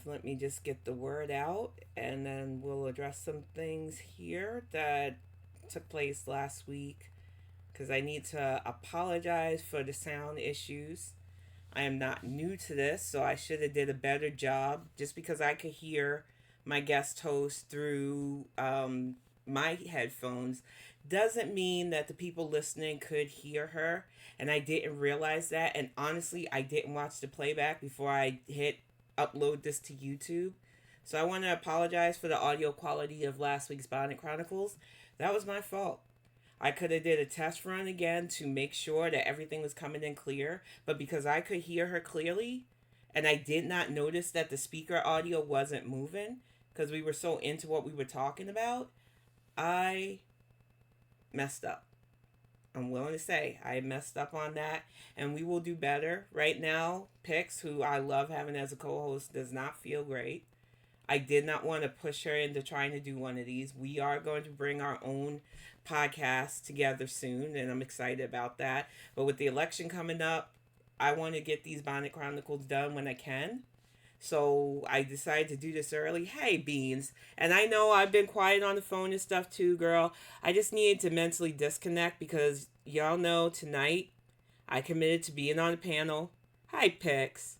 Let me just get the word out and then we'll address some things here that took place last week because I need to apologize for the sound issues. I am not new to this, so I should have did a better job. Just because I could hear my guest host through my headphones doesn't mean that the people listening could hear her. And I didn't realize that. And honestly, I didn't watch the playback before I hit upload this to YouTube. So I want to apologize for the audio quality of last week's Bonnet Chronicles. That was my fault. I could have did a test run again to make sure that everything was coming in clear, but because I could hear her clearly and I did not notice that the speaker audio wasn't moving because we were so into what we were talking about, I messed up. I'm willing to say I messed up on that, and we will do better. Right now, Pix, who I love having as a co host, does not feel great. I did not want to push her into trying to do one of these. We are going to bring our own podcast together soon, and I'm excited about that. But with the election coming up, I want to get these Bonnet Chronicles done when I can. So I decided to do this early. Hey, Beans. And I know I've been quiet on the phone and stuff too, girl. I just needed to mentally disconnect because y'all know tonight I committed to being on the panel. Hi, Pix.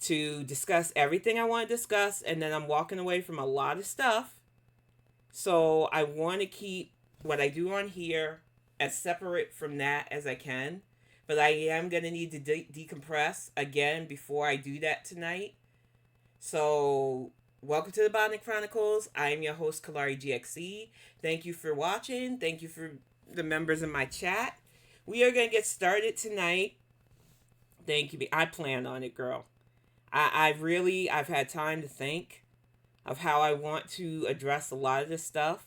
To discuss everything I want to discuss. And then I'm walking away from a lot of stuff. So I want to keep what I do on here as separate from that as I can. But I am going to need to decompress again before I do that tonight. So, welcome to the Bonnet Chronicles. I am your host, Kalari GXE. Thank you for watching. Thank you for the members in my chat. We are going to get started tonight. Thank you. I plan on it, girl. I've had time to think of how I want to address a lot of this stuff.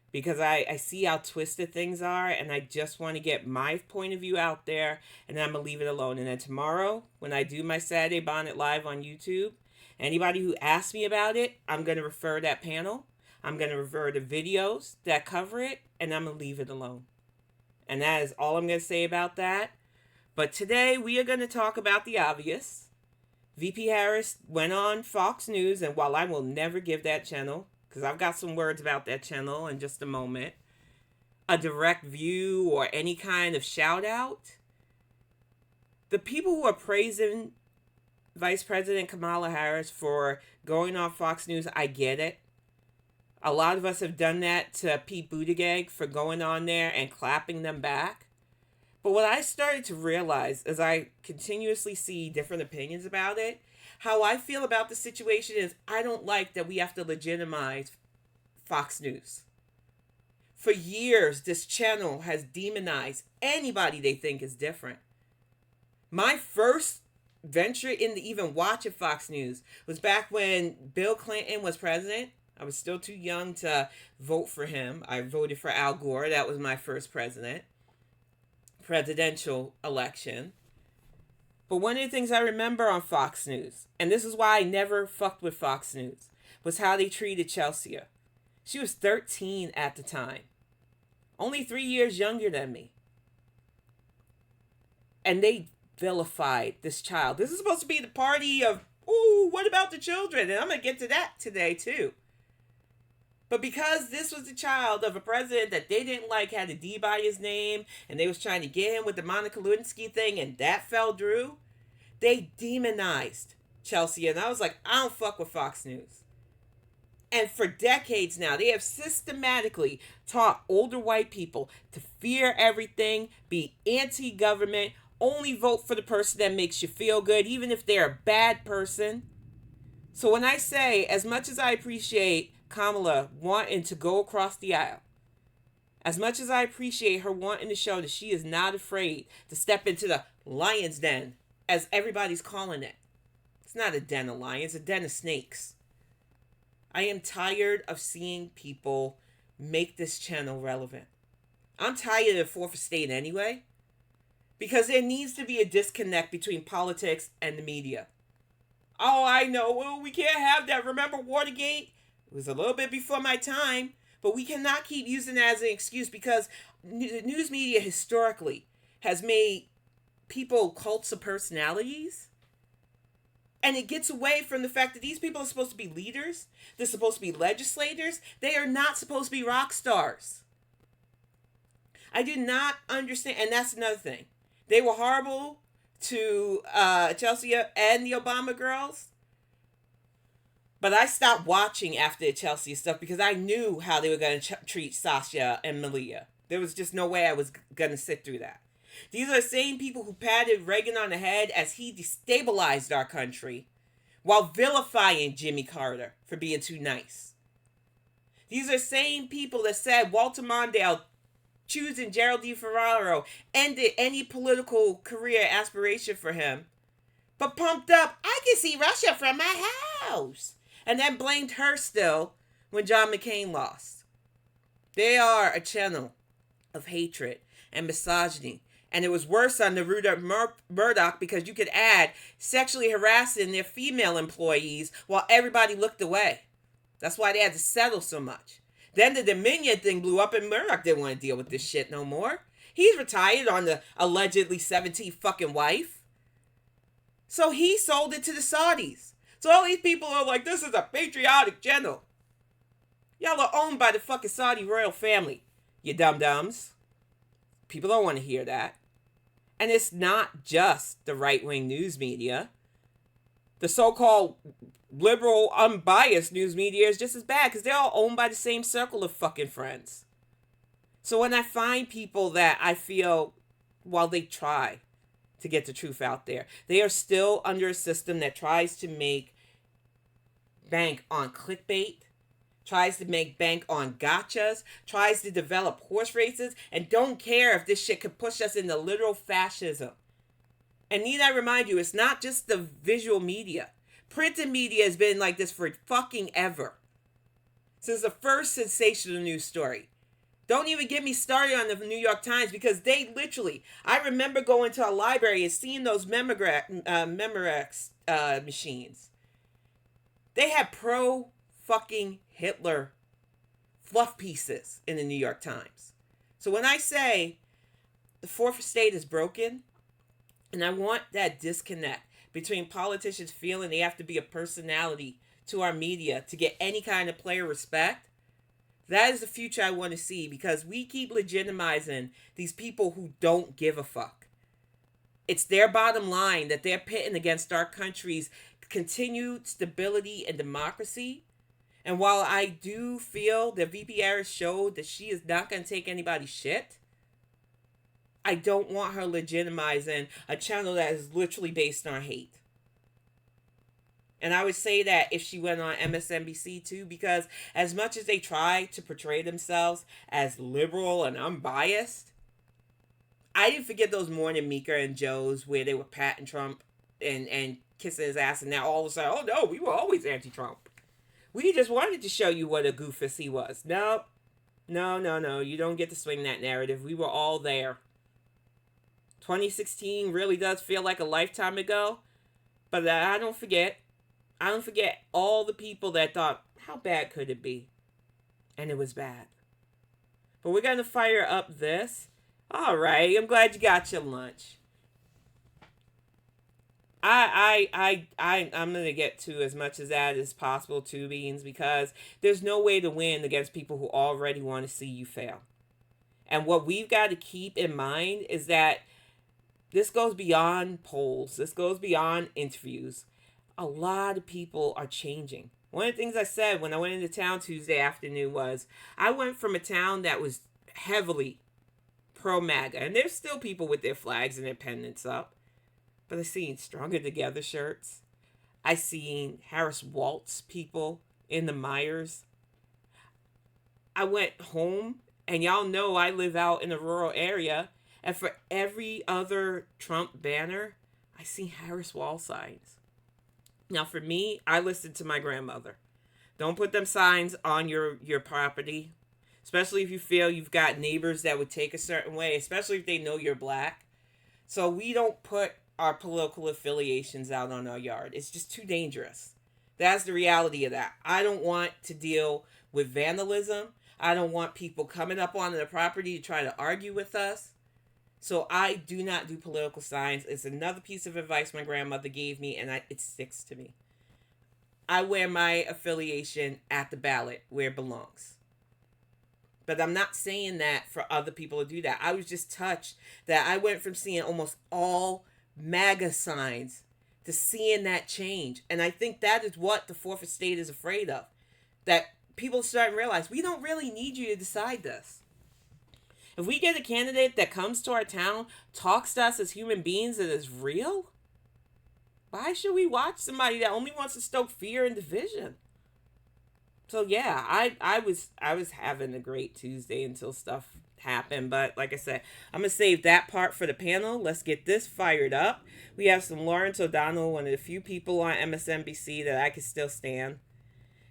Because I see how twisted things are, and I just want to get my point of view out there, and I'm going to leave it alone. And then tomorrow, when I do my Saturday Bonnet Live on YouTube, anybody who asks me about it, I'm going to refer that panel. I'm going to refer to videos that cover it, and I'm going to leave it alone. And that is all I'm going to say about that. But today, we are going to talk about the obvious. VP Harris went on Fox News, and while I will never give that channel, because I've got some words about that channel in just a moment, a direct view or any kind of shout out, the people who are praising Vice President Kamala Harris for going on Fox News, I get it. A lot of us have done that to Pete Buttigieg for going on there and clapping them back. But what I started to realize as I continuously see different opinions about it, how I feel about the situation is I don't like that we have to legitimize Fox News. For years, this channel has demonized anybody they think is different. My first venture into even watching Fox News was back when Bill Clinton was president. I was still too young to vote for him. I voted for Al Gore. That was my first presidential election. But one of the things I remember on Fox News, and this is why I never fucked with Fox News, was how they treated Chelsea. She was 13 at the time. Only 3 years younger than me. And they vilified this child. This is supposed to be the party of, ooh, what about the children? And I'm going to get to that today too. But because this was the child of a president that they didn't like, had a D by his name, and they was trying to get him with the Monica Lewinsky thing, and that fell through, they demonized Chelsea. And I was like, I don't fuck with Fox News. And for decades now, they have systematically taught older white people to fear everything, be anti-government, only vote for the person that makes you feel good, even if they're a bad person. So when I say, as much as I appreciate Kamala wanting to go across the aisle, as much as I appreciate her wanting to show that she is not afraid to step into the lion's den, as everybody's calling it. It's not a den of lions, it's a den of snakes. I am tired of seeing people make this channel relevant. I'm tired of the fourth estate anyway, because there needs to be a disconnect between politics and the media. Oh, I know, well, we can't have that. Remember Watergate? It was a little bit before my time, but we cannot keep using that as an excuse because the news media historically has made people cults of personalities. And it gets away from the fact that these people are supposed to be leaders. They're supposed to be legislators. They are not supposed to be rock stars. I do not understand. And that's another thing. They were horrible to Chelsea and the Obama girls. But I stopped watching after the Chelsea stuff because I knew how they were going to treat Sasha and Malia. There was just no way I was going to sit through that. These are the same people who patted Reagan on the head as he destabilized our country while vilifying Jimmy Carter for being too nice. These are the same people that said Walter Mondale choosing Gerald Ferraro ended any political career aspiration for him, but pumped up, I can see Russia from my house, and then blamed her still when John McCain lost. They are a channel of hatred and misogyny. And it was worse on the Rupert Murdoch because you could add sexually harassing their female employees while everybody looked away. That's why they had to settle so much. Then the Dominion thing blew up and Murdoch didn't want to deal with this shit no more. He's retired on the allegedly 17th fucking wife. So he sold it to the Saudis. So all these people are like, this is a patriotic channel. Y'all are owned by the fucking Saudi royal family, you dum-dums. People don't want to hear that. And it's not just the right-wing news media. The so-called liberal, unbiased news media is just as bad because they're all owned by the same circle of fucking friends. So when I find people that I feel, while they try to get the truth out there, they are still under a system that tries to make bank on clickbait, tries to make bank on gotchas, tries to develop horse races, and don't care if this shit could push us into literal fascism. And need I remind you, it's not just the visual media. Printed media has been like this for fucking ever. Since the first sensational news story. Don't even get me started on the New York Times because they literally, I remember going to a library and seeing those Memorex machines. They had pro-fucking Hitler fluff pieces in the New York Times. So when I say the fourth estate is broken, and I want that disconnect between politicians feeling they have to be a personality to our media to get any kind of player respect, that is the future I want to see because we keep legitimizing these people who don't give a fuck. It's their bottom line that they're pitting against our country's continued stability and democracy. And while I do feel that VP Harris showed that she is not going to take anybody's shit, I don't want her legitimizing a channel that is literally based on hate. And I would say that if she went on MSNBC too, because as much as they try to portray themselves as liberal and unbiased, I didn't forget those morning Mika and Joes where they were patting Trump and kissing his ass, and now all of a sudden, oh no, we were always anti-Trump. We just wanted to show you what a goofus he was. No, you don't get to swing that narrative. We were all there. 2016 really does feel like a lifetime ago, but I don't forget. I don't forget all the people that thought, how bad could it be? And it was bad. But we're going to fire up this. All right, I'm glad you got your lunch. I'm going to get to as much of that as possible, Two Beans, because there's no way to win against people who already want to see you fail. And what we've got to keep in mind is that this goes beyond polls. This goes beyond interviews. A lot of people are changing. One of the things I said when I went into town Tuesday afternoon was I went from a town that was heavily pro-MAGA, and there's still people with their flags and their pennants up, but I seen Stronger Together shirts. I seen Harris Waltz people in the Myers. I went home, and y'all know I live out in a rural area, and for every other Trump banner, I seen Harris Wall signs. Now, for me, I listened to my grandmother. Don't put them signs on your property, especially if you feel you've got neighbors that would take a certain way, especially if they know you're black. So we don't put our political affiliations out on our yard. It's just too dangerous. That's the reality of that. I don't want to deal with vandalism. I don't want people coming up on the property to try to argue with us. So I do not do political science. It's another piece of advice my grandmother gave me, and it sticks to me. I wear my affiliation at the ballot where it belongs. But I'm not saying that for other people to do that. I was just touched that I went from seeing almost all MAGA signs to seeing that change. And I think that is what the fourth estate is afraid of. That people start to realize we don't really need you to decide this. If we get a candidate that comes to our town, talks to us as human beings and is real, why should we watch somebody that only wants to stoke fear and division? So yeah, I was having a great Tuesday until stuff happened. But like I said, I'm gonna save that part for the panel. Let's get this fired up. We have some Lawrence O'Donnell, one of the few people on MSNBC that I can still stand,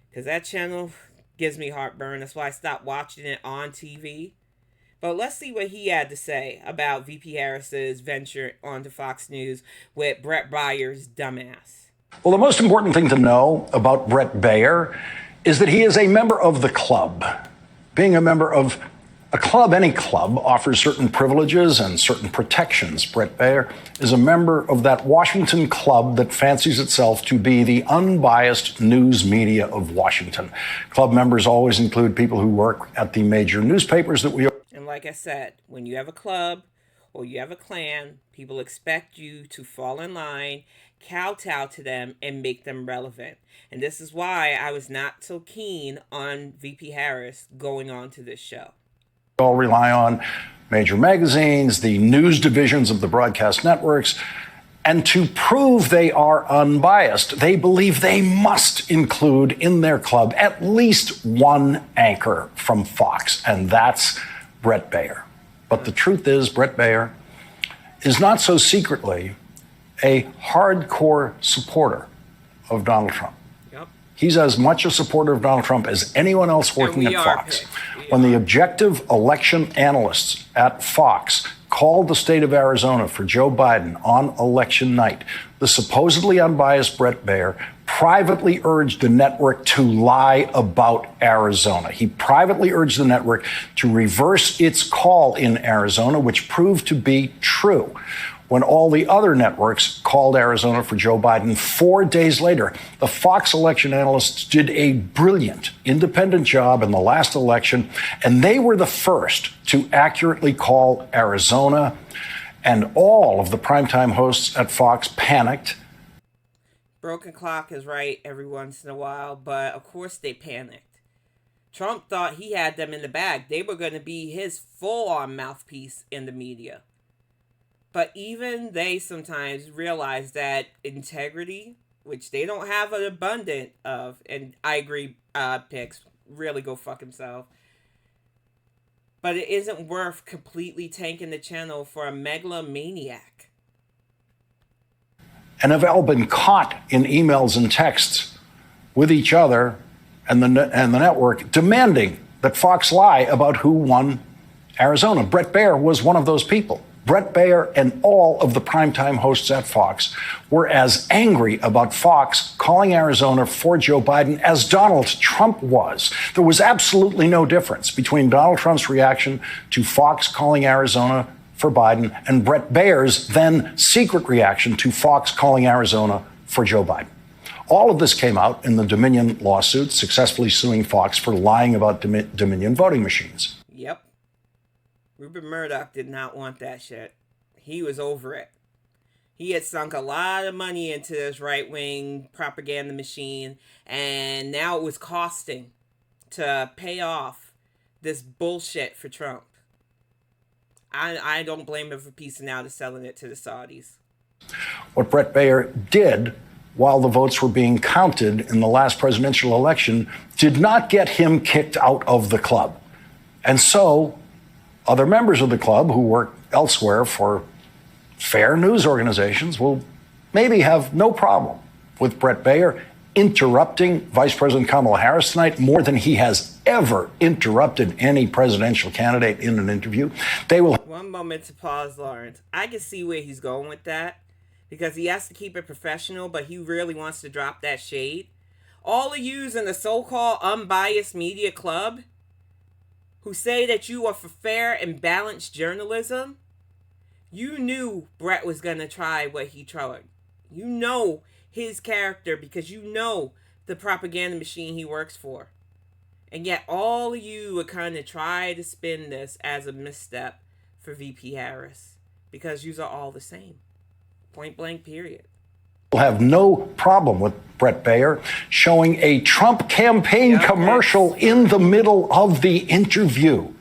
because that channel gives me heartburn. That's why I stopped watching it on TV. But let's see what he had to say about VP Harris's venture onto Fox News with Brett Briar's dumbass. Well, the most important thing to know about Brett Briar is that he is a member of the club. Being a member of a club, any club, offers certain privileges and certain protections. Brett Briar is a member of that Washington club that fancies itself to be the unbiased news media of Washington. Club members always include people who work at the major newspapers that we... And like I said, when you have a club or you have a clan, people expect you to fall in line, kowtow to them, and make them relevant. And this is why I was not so keen on VP Harris going on to this show. All rely on major magazines, the news divisions of the broadcast networks, and to prove they are unbiased, they believe they must include in their club at least one anchor from Fox, and that's Brett Briar. But the truth is, Brett Briar is not so secretly a hardcore supporter of Donald Trump. Yep. He's as much a supporter of Donald Trump as anyone else working at Fox. When the objective election analysts at Fox called the state of Arizona for Joe Biden on election night, the supposedly unbiased Brett Briar privately urged the network to lie about Arizona. He privately urged the network to reverse its call in Arizona, which proved to be true. When all the other networks called Arizona for Joe Biden 4 days later, the Fox election analysts did a brilliant independent job in the last election, and they were the first to accurately call Arizona, and all of the primetime hosts at Fox panicked. Broken clock is right every once in a while, but of course they panicked. Trump thought he had them in the bag. They were going to be his full-on mouthpiece in the media. But even they sometimes realize that integrity, which they don't have an abundance of, and I agree, Pix, really go fuck himself. But it isn't worth completely tanking the channel for a megalomaniac. And have all been caught in emails and texts with each other and the network demanding that Fox lie about who won Arizona. Brett Briar was one of those people. Brett Briar and all of the primetime hosts at Fox were as angry about Fox calling Arizona for Joe Biden as Donald Trump was. There was absolutely no difference between Donald Trump's reaction to Fox calling Arizona for Biden and Brett Briar's then secret reaction to Fox calling Arizona for Joe Biden. All of this came out in the Dominion lawsuit, successfully suing Fox for lying about Dominion voting machines. Yep. Rupert Murdoch did not want that shit. He was over it. He had sunk a lot of money into this right-wing propaganda machine, and now it was costing to pay off this bullshit for Trump. I don't blame him for piecing out and selling it to the Saudis. What Brett Briar did while the votes were being counted in the last presidential election did not get him kicked out of the club. And so other members of the club who work elsewhere for fair news organizations will maybe have no problem with Brett Briar interrupting Vice President Kamala Harris tonight more than he has ever interrupted any presidential candidate in an interview. They will... One moment to pause, Lawrence. I can see where he's going with that, because he has to keep it professional, but he really wants to drop that shade. All of yous in the so-called unbiased media club who say that you are for fair and balanced journalism, You knew Brett was going to try what he tried. You know his character because you know the propaganda machine he works for. And yet all of you would kind of try to spin this as a misstep for VP Harris because you are all the same. Point blank, period. Will have no problem with Brett Briar showing a Trump campaign commercial in the middle of the interview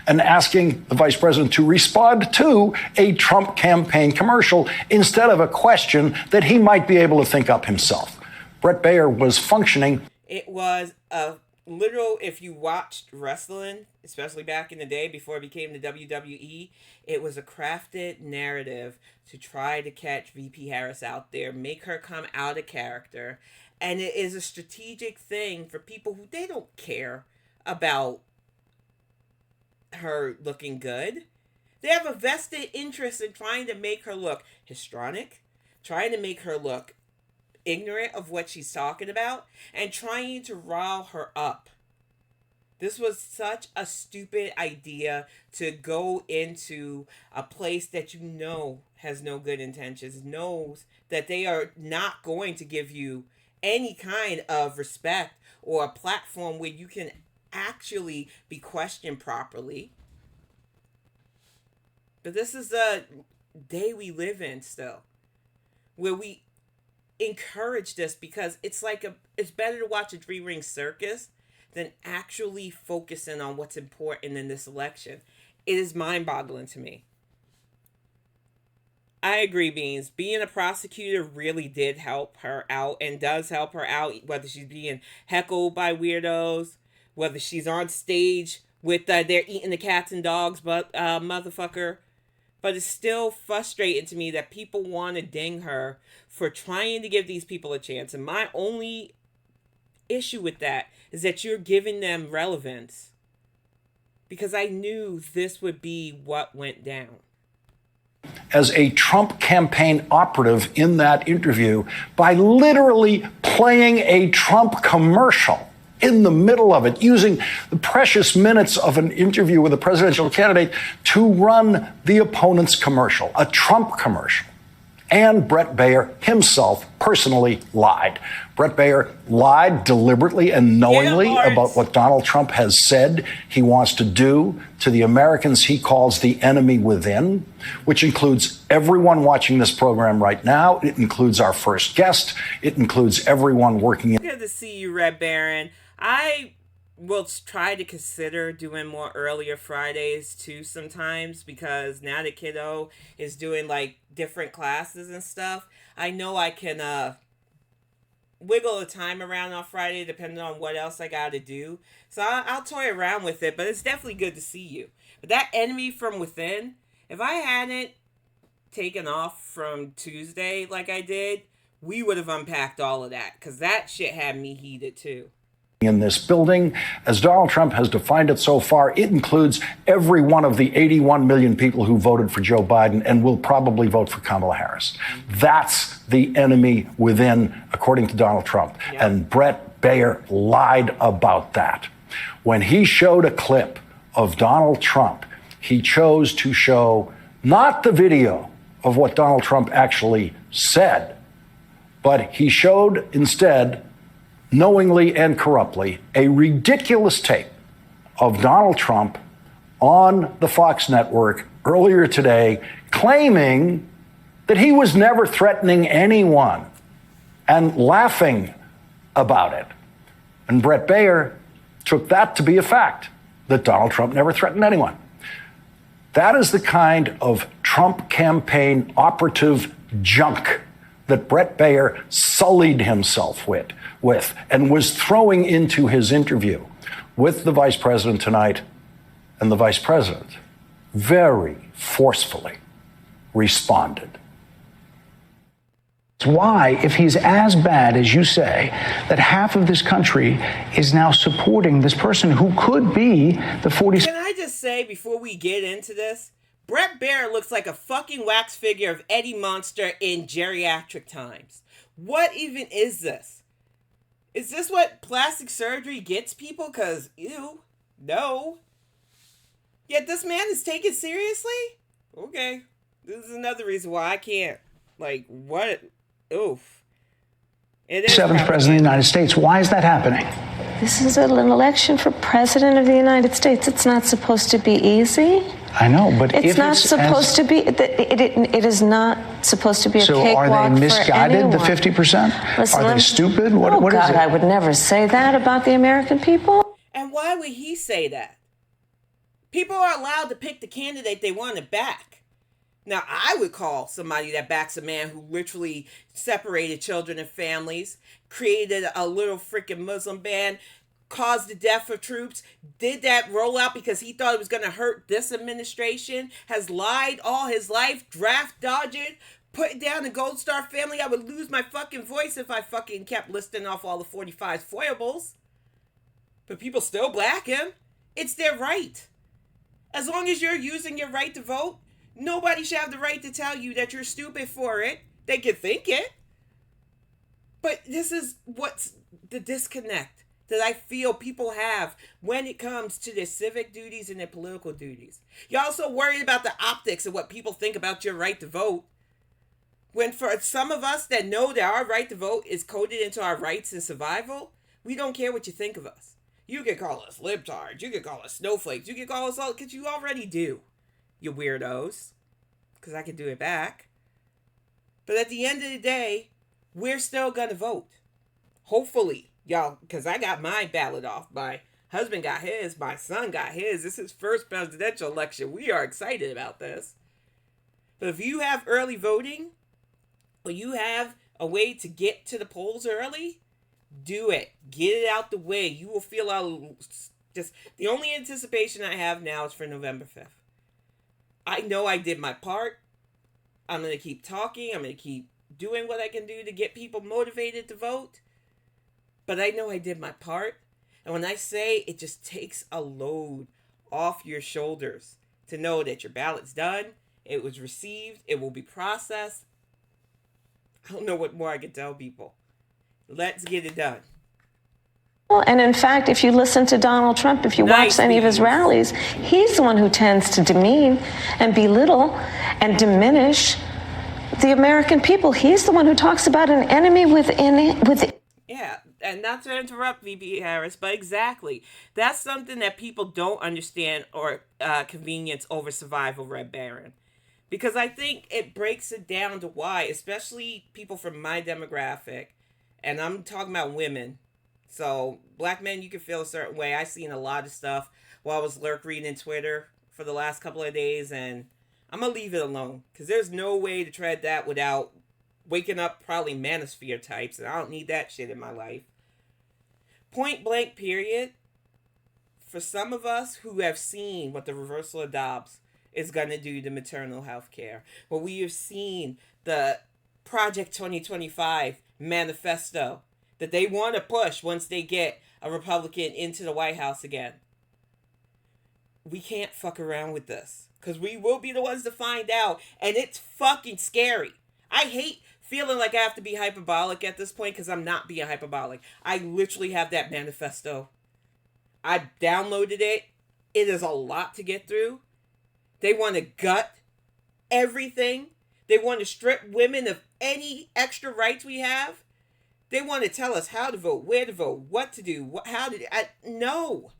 and asking the vice president to respond to a Trump campaign commercial instead of a question that he might be able to think up himself. Brett Briar was functioning. It was a literal, if you watched wrestling, especially back in the day before it became the WWE, it was a crafted narrative to try to catch VP Harris out there, make her come out of character. And it is a strategic thing for people who they don't care about her looking good. They have a vested interest in trying to make her look histrionic, trying to make her look ignorant of what she's talking about, and trying to rile her up. This was such a stupid idea to go into a place that you know has no good intentions, knows that they are not going to give you any kind of respect or a platform where you can actually be questioned properly. But this is the day we live in still, where we encourage this because it's like it's better to watch a three-ring circus than actually focusing on what's important in this election. It is mind-boggling to me. I agree, Beans. Being a prosecutor really did help her out and does help her out, whether she's being heckled by weirdos, whether she's on stage with they're eating the cats and dogs, but motherfucker. But it's still frustrating to me that people want to ding her for trying to give these people a chance. And my only issue with that is that you're giving them relevance. Because I knew this would be what went down. As a Trump campaign operative in that interview by literally playing a Trump commercial in the middle of it, using the precious minutes of an interview with a presidential candidate to run the opponent's commercial, a Trump commercial. And Brett Briar himself personally lied. Brett Briar lied deliberately and knowingly about what Donald Trump has said he wants to do to the Americans he calls the enemy within, which includes everyone watching this program right now. It includes our first guest. It includes everyone working. Good to see you, Red Baron. I will try to consider doing more earlier Fridays too sometimes, because now that kiddo is doing like different classes and stuff, I know I can wiggle the time around on Friday depending on what else I got to do. So I'll toy around with it, but it's definitely good to see you. But that enemy from within, if I hadn't taken off from Tuesday like I did, we would have unpacked all of that, because that shit had me heated too. In this building, as Donald Trump has defined it so far, it includes every one of the 81 million people who voted for Joe Biden and will probably vote for Kamala Harris. That's the enemy within, according to Donald Trump. Yep. And Brett Briar lied about that. When he showed a clip of Donald Trump, he chose to show not the video of what Donald Trump actually said, but he showed instead, knowingly and corruptly, a ridiculous tape of Donald Trump on the Fox network earlier today, claiming that he was never threatening anyone and laughing about it. And Brett Briar took that to be a fact, that Donald Trump never threatened anyone. That is the kind of Trump campaign operative junk that Brett Briar sullied himself with and was throwing into his interview with the vice president tonight. And the vice president very forcefully responded. Why, if he's as bad as you say, that half of this country is now supporting this person who could be the 40s. Can I just say, before we get into this, Brett Briar looks like a fucking wax figure of Eddie Munster in geriatric times. What even is this? Is this what plastic surgery gets people? Because, ew, no. Yet this man is taken seriously? Okay. This is another reason why I can't. Like, what? Oof. It is 7th president of the United States. Why is that happening? This is an election for president of the United States. It's not supposed to be easy. I know, but it's not supposed to be. It is not supposed to be a cakewalk for anyone. So are they misguided, the 50%? Listen, are they stupid? What God, is it? I would never say that about the American people. And why would he say that? People are allowed to pick the candidate they want to back. Now, I would call somebody that backs a man who literally separated children and families, created a little freaking Muslim ban, caused the death of troops, did that rollout because he thought it was going to hurt this administration, has lied all his life, draft dodged, put down the Gold Star family. I would lose my fucking voice if I fucking kept listing off all the 45 foibles. But people still black him. It's their right. As long as you're using your right to vote, nobody should have the right to tell you that you're stupid for it. They can think it. But this is what's the disconnect that I feel people have when it comes to their civic duties and their political duties. You're also worried about the optics of what people think about your right to vote. When for some of us that know that our right to vote is coded into our rights and survival, we don't care what you think of us. You can call us libtards, you can call us snowflakes, you can call us all, because you already do, you weirdos. Because I can do it back. But at the end of the day, we're still going to vote. Hopefully, y'all, because I got my ballot off. My husband got his. My son got his. This is his first presidential election. We are excited about this. But if you have early voting, or you have a way to get to the polls early, do it. Get it out the way. You will feel just the only anticipation I have now is for November 5th. I know I did my part. I'm going to keep talking. I'm going to keep doing what I can do to get people motivated to vote. But I know I did my part. And when I say it just takes a load off your shoulders to know that your ballot's done, it was received, it will be processed. I don't know what more I can tell people. Let's get it done. And in fact, if you listen to Donald Trump, if you watch any of his rallies, he's the one who tends to demean and belittle and diminish the American people. He's the one who talks about an enemy within. Yeah, and not to interrupt VB Harris, but exactly. That's something that people don't understand or convenience over survival, Red Baron. Because I think it breaks it down to why, especially people from my demographic, and I'm talking about women. So, black men, you can feel a certain way. I've seen a lot of stuff while I was lurk reading Twitter for the last couple of days, and I'm going to leave it alone. Because there's no way to tread that without waking up probably manosphere types, and I don't need that shit in my life. Point blank, period. For some of us who have seen what the reversal of Dobbs is going to do to maternal health care, what we have seen the Project 2025 manifesto that they want to push once they get a Republican into the White House again. We can't fuck around with this. Because we will be the ones to find out. And it's fucking scary. I hate feeling like I have to be hyperbolic at this point because I'm not being hyperbolic. I literally have that manifesto. I downloaded it. It is a lot to get through. They want to gut everything. They want to strip women of any extra rights we have. They want to tell us how to vote, where to vote, what to do, how to do. No.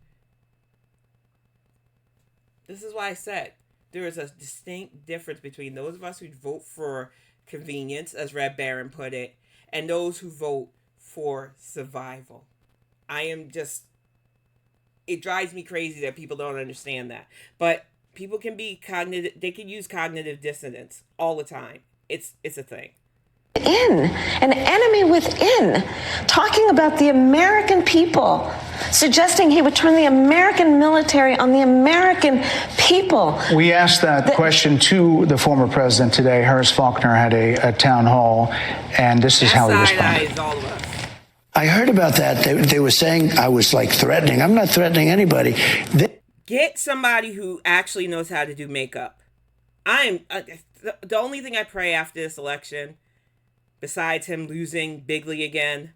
This is why I said there is a distinct difference between those of us who vote for convenience, as Red Baron put it, and those who vote for survival. It drives me crazy that people don't understand that. But people can be they can use cognitive dissonance all the time. It's a thing. An enemy within, talking about the American people, suggesting he would turn the American military on the American people. We asked that question to the former president today. Harris Faulkner had a town hall, and this is how he responded. I heard about that. They were saying I was like threatening. I'm not threatening anybody. Get somebody who actually knows how to do makeup. The only thing I pray after this election, besides him losing bigly again,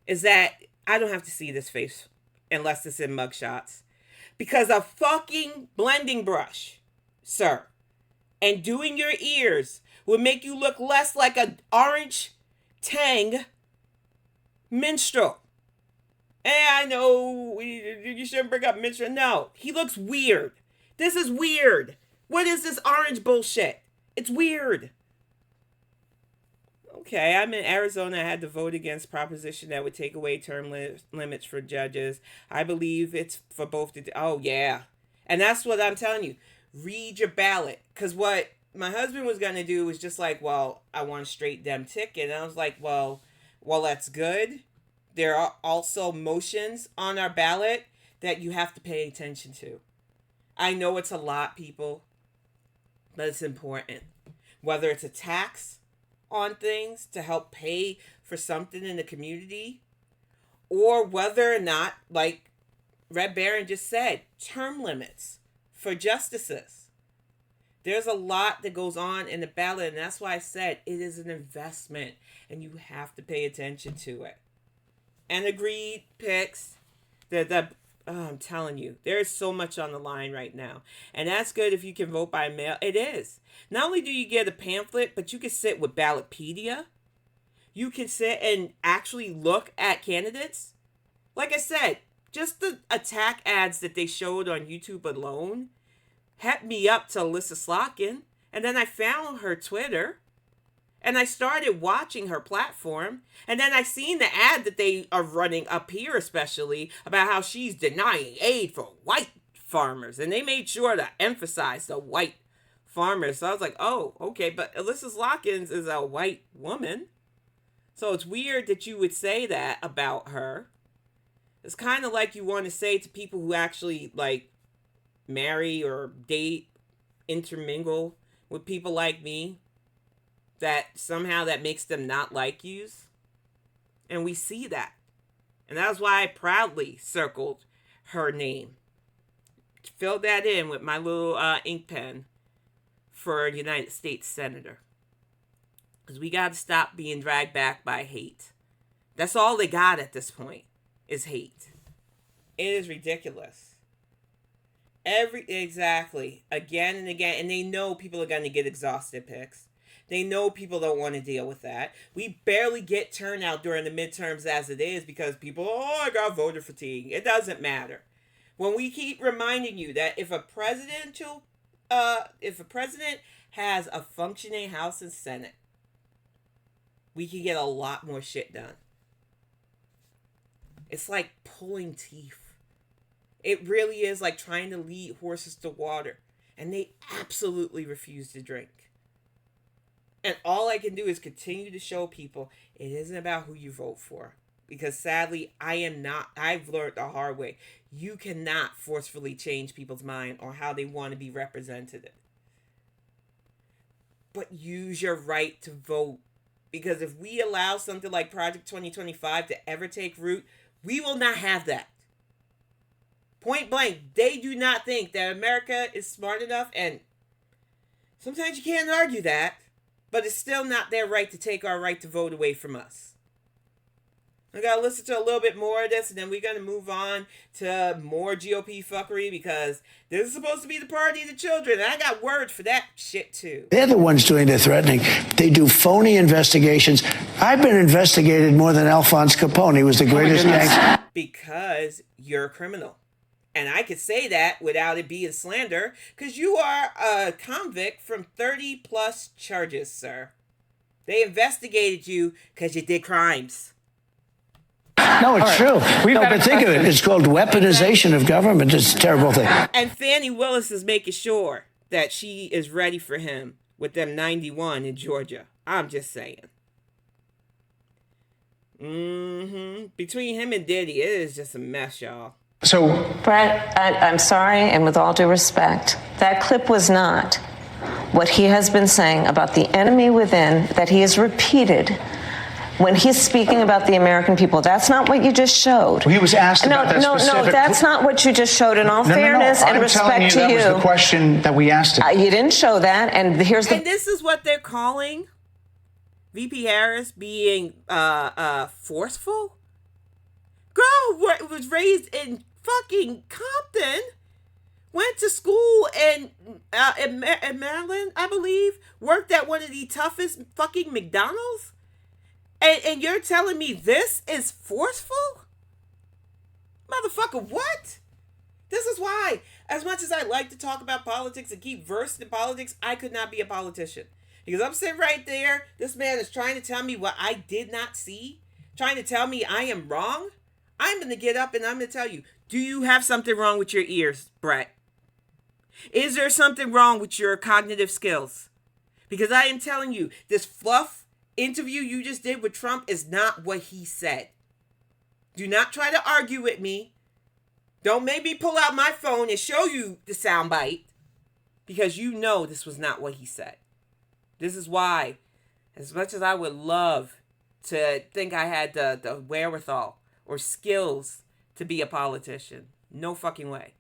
is that I don't have to see this face unless it's in mugshots. Because a fucking blending brush, sir, and doing your ears would make you look less like an orange tang minstrel. And I know you shouldn't bring up minstrel. No, he looks weird. This is weird. What is this orange bullshit? It's weird. Okay, I'm in Arizona. I had to vote against proposition that would take away term limits for judges. I believe it's for both the... Oh, yeah. And that's what I'm telling you. Read your ballot. Because what my husband was going to do was just like, well, I want a straight dem ticket. And I was like, well, that's good. There are also motions on our ballot that you have to pay attention to. I know it's a lot, people, but it's important. Whether it's a tax on things to help pay for something in the community, or whether or not, like Red Baron just said, term limits for justices. There's a lot that goes on in the ballot, and that's why I said it is an investment, and you have to pay attention to it. And agreed, picks. I'm telling you, there is so much on the line right now. And that's good if you can vote by mail. It is. Not only do you get a pamphlet, but you can sit with Ballotpedia. You can sit and actually look at candidates. Like I said, just the attack ads that they showed on YouTube alone had me up to Alyssa Slotkin. And then I found her Twitter. And I started watching her platform. And then I seen the ad that they are running up here, especially about how she's denying aid for white farmers. And they made sure to emphasize the white farmers. So I was like, oh, okay. But Alyssa Slotkin is a white woman. So it's weird that you would say that about her. It's kind of like you want to say to people who actually like marry or date, intermingle with people like me, that somehow that makes them not like yous. And we see that. And that's why I proudly circled her name. Filled that in with my little ink pen for a United States Senator. Because we got to stop being dragged back by hate. That's all they got at this point is hate. It is ridiculous. Exactly. Again and again. And they know people are going to get exhausted, picks. They know people don't want to deal with that. We barely get turnout during the midterms as it is because people, I got voter fatigue. It doesn't matter. When we keep reminding you that if a president has a functioning House and Senate, we can get a lot more shit done. It's like pulling teeth. It really is like trying to lead horses to water. And they absolutely refuse to drink. And all I can do is continue to show people it isn't about who you vote for. Because sadly, I've learned the hard way. You cannot forcefully change people's mind on how they want to be represented. But use your right to vote. Because if we allow something like Project 2025 to ever take root, we will not have that. Point blank, they do not think that America is smart enough, and sometimes you can't argue that. But it's still not their right to take our right to vote away from us. I gotta listen to a little bit more of this, and then we're gonna move on to more GOP fuckery because this is supposed to be the party of the children, and I got words for that shit too. They're the ones doing the threatening. They do phony investigations. I've been investigated more than Alphonse Capone. He was the greatest gangster. Because you're a criminal. And I could say that without it being slander, because you are a convict from 30 plus charges, sir. They investigated you because you did crimes. No, it's true. No, but think of it. It's called weaponization of government. It's a terrible thing. And Fannie Willis is making sure that she is ready for him with them 91 in Georgia. I'm just saying. Between him and Diddy, it is just a mess, y'all. So, Brett, I'm sorry, and with all due respect, that clip was not what he has been saying about the enemy within that he has repeated when he's speaking about the American people. That's not what you just showed. Well, he was asked about that specific... No, that's not what you just showed. In all fairness and respect to you, that was the question that we asked him. You didn't show that, and here's the... And this is what they're calling VP Harris being forceful? Girl was raised in fucking Compton went to school in Maryland, I believe, worked at one of the toughest fucking McDonald's, and you're telling me this is forceful? Motherfucker, what? This is why, as much as I like to talk about politics and keep versed in politics, I could not be a politician. Because I'm sitting right there, this man is trying to tell me what I did not see, trying to tell me I am wrong. I'm going to get up and I'm going to tell you, do you have something wrong with your ears, Brett? Is there something wrong with your cognitive skills? Because I am telling you, this fluff interview you just did with Trump is not what he said. Do not try to argue with me. Don't make me pull out my phone and show you the soundbite, because you know this was not what he said. This is why, as much as I would love to think I had the wherewithal or skills to be a politician, no fucking way.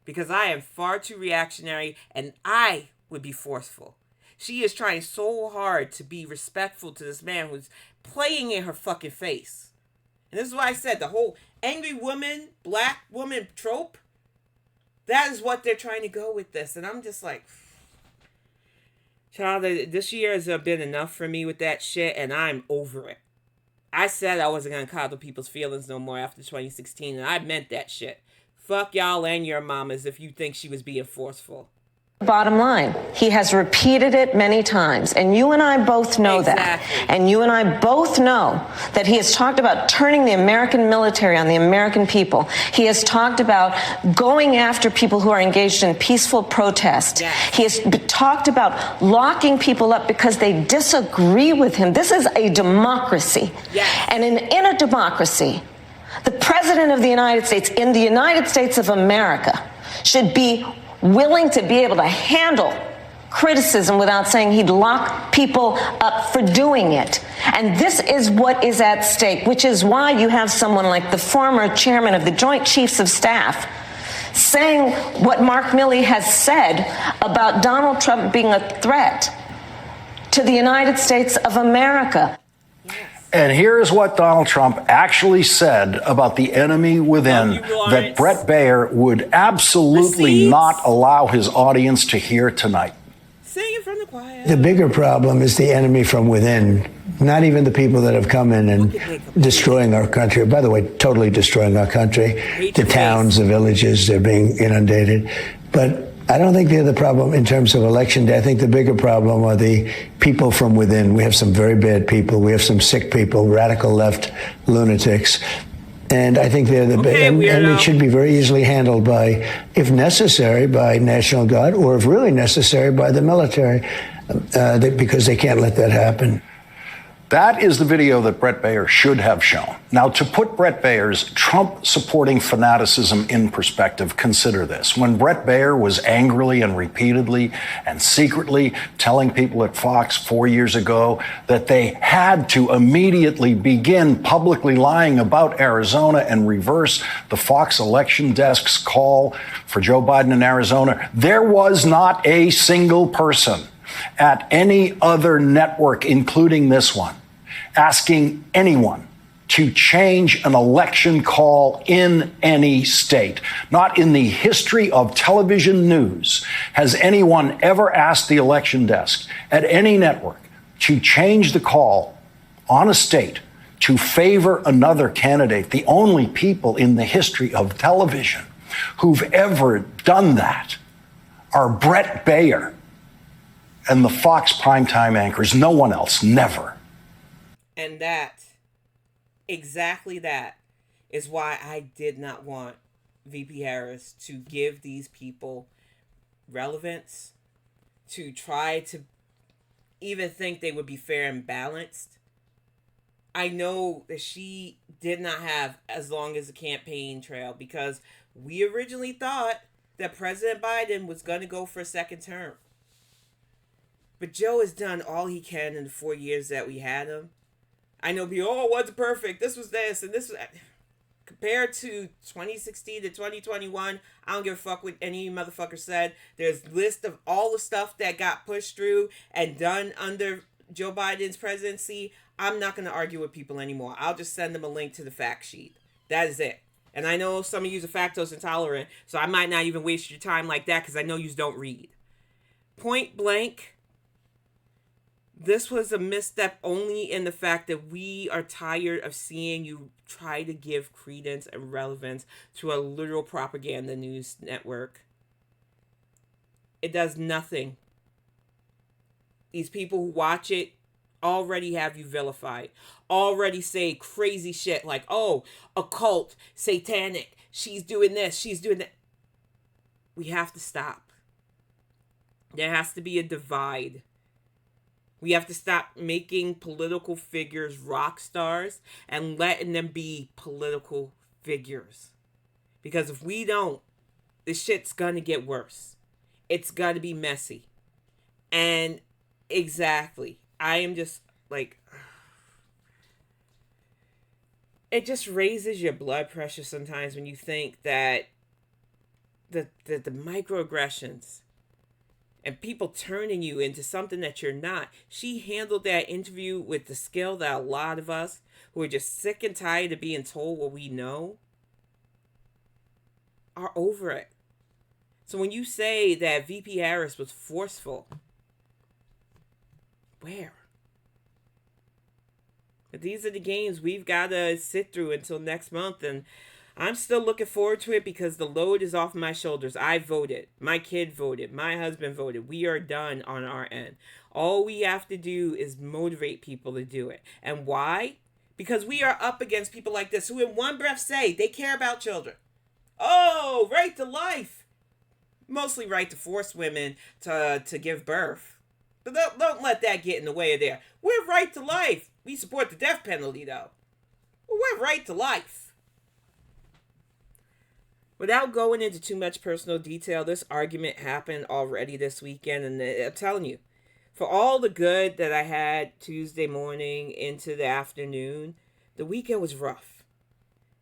Because I am far too reactionary and I would be forceful. She is trying so hard to be respectful to this man who's playing in her fucking face. And this is why I said the whole angry woman, black woman trope, that is what they're trying to go with this. And I'm just like, child, this year has been enough for me with that shit, and I'm over it. I said I wasn't going to coddle people's feelings no more after 2016, and I meant that shit. Fuck y'all and your mamas if you think she was being forceful. Bottom line, he has repeated it many times, and you and I both know that. And you and I both know that he has talked about turning the American military on the American people. He has talked about going after people who are engaged in peaceful protest. He has talked about locking people up because they disagree with him. This is a democracy. And in a democracy, the President of the United States, in the United States of America, should be willing to be able to handle criticism without saying he'd lock people up for doing it. And this is what is at stake, which is why you have someone like the former chairman of the Joint Chiefs of Staff saying what Mark Milley has said about Donald Trump being a threat to the United States of America. And here's what Donald Trump actually said about the enemy within that Brett Briar would absolutely not allow his audience to hear tonight. Sing it from the choir. The bigger problem is the enemy from within, not even the people that have come in and destroying our country. By the way, totally destroying our country. The towns, the villages, they're being inundated. But I don't think they're the problem in terms of election day. I think the bigger problem are the people from within. We have some very bad people. We have some sick people, radical left lunatics. And I think they're the and it should be very easily handled by, if necessary, by National Guard, or if really necessary, by the military, because they can't let that happen. That is the video that Brett Briar should have shown. Now, to put Brett Briar's Trump-supporting fanaticism in perspective, consider this. When Brett Briar was angrily and repeatedly and secretly telling people at Fox 4 years ago that they had to immediately begin publicly lying about Arizona and reverse the Fox election desk's call for Joe Biden in Arizona, there was not a single person at any other network, including this one, asking anyone to change an election call in any state. Not in the history of television news has anyone ever asked the election desk at any network to change the call on a state to favor another candidate. The only people in the history of television who've ever done that are Brett Briar and the Fox primetime anchors. No one else, never. And that, exactly that, is why I did not want VP Harris to give these people relevance, to try to even think they would be fair and balanced. I know that she did not have as long as a campaign trail, because we originally thought that President Biden was going to go for a second term. But Joe has done all he can in the 4 years that we had him. I know people, oh, wasn't perfect. This was this and this was that. Compared to 2016 to 2021, I don't give a fuck what any motherfucker said. There's a list of all the stuff that got pushed through and done under Joe Biden's presidency. I'm not going to argue with people anymore. I'll just send them a link to the fact sheet. That is it. And I know some of you are lactose intolerant, so I might not even waste your time like that because I know you don't read. Point blank, this was a misstep only in the fact that we are tired of seeing you try to give credence and relevance to a literal propaganda news network. It does nothing. These people who watch it already have you vilified, already say crazy shit like, oh, occult, satanic, she's doing this, she's doing that. We have to stop. There has to be a divide. We have to stop making political figures rock stars and letting them be political figures. Because if we don't, this shit's gonna get worse. It's gonna be messy. And exactly, I am just like, it just raises your blood pressure sometimes when you think that the microaggressions and people turning you into something that you're not. She handled that interview with the skill that a lot of us who are just sick and tired of being told what we know are over it. So when you say that VP Harris was forceful, where? But these are the games we've got to sit through until next month, and I'm still looking forward to it because the load is off my shoulders. I voted. My kid voted. My husband voted. We are done on our end. All we have to do is motivate people to do it. And why? Because we are up against people like this who in one breath say they care about children. Oh, right to life. Mostly right to force women to give birth. But don't let that get in the way of there. We're right to life. We support the death penalty, though. But we're right to life. Without going into too much personal detail, this argument happened already this weekend, and I'm telling you, for all the good that I had Tuesday morning into the afternoon, the weekend was rough.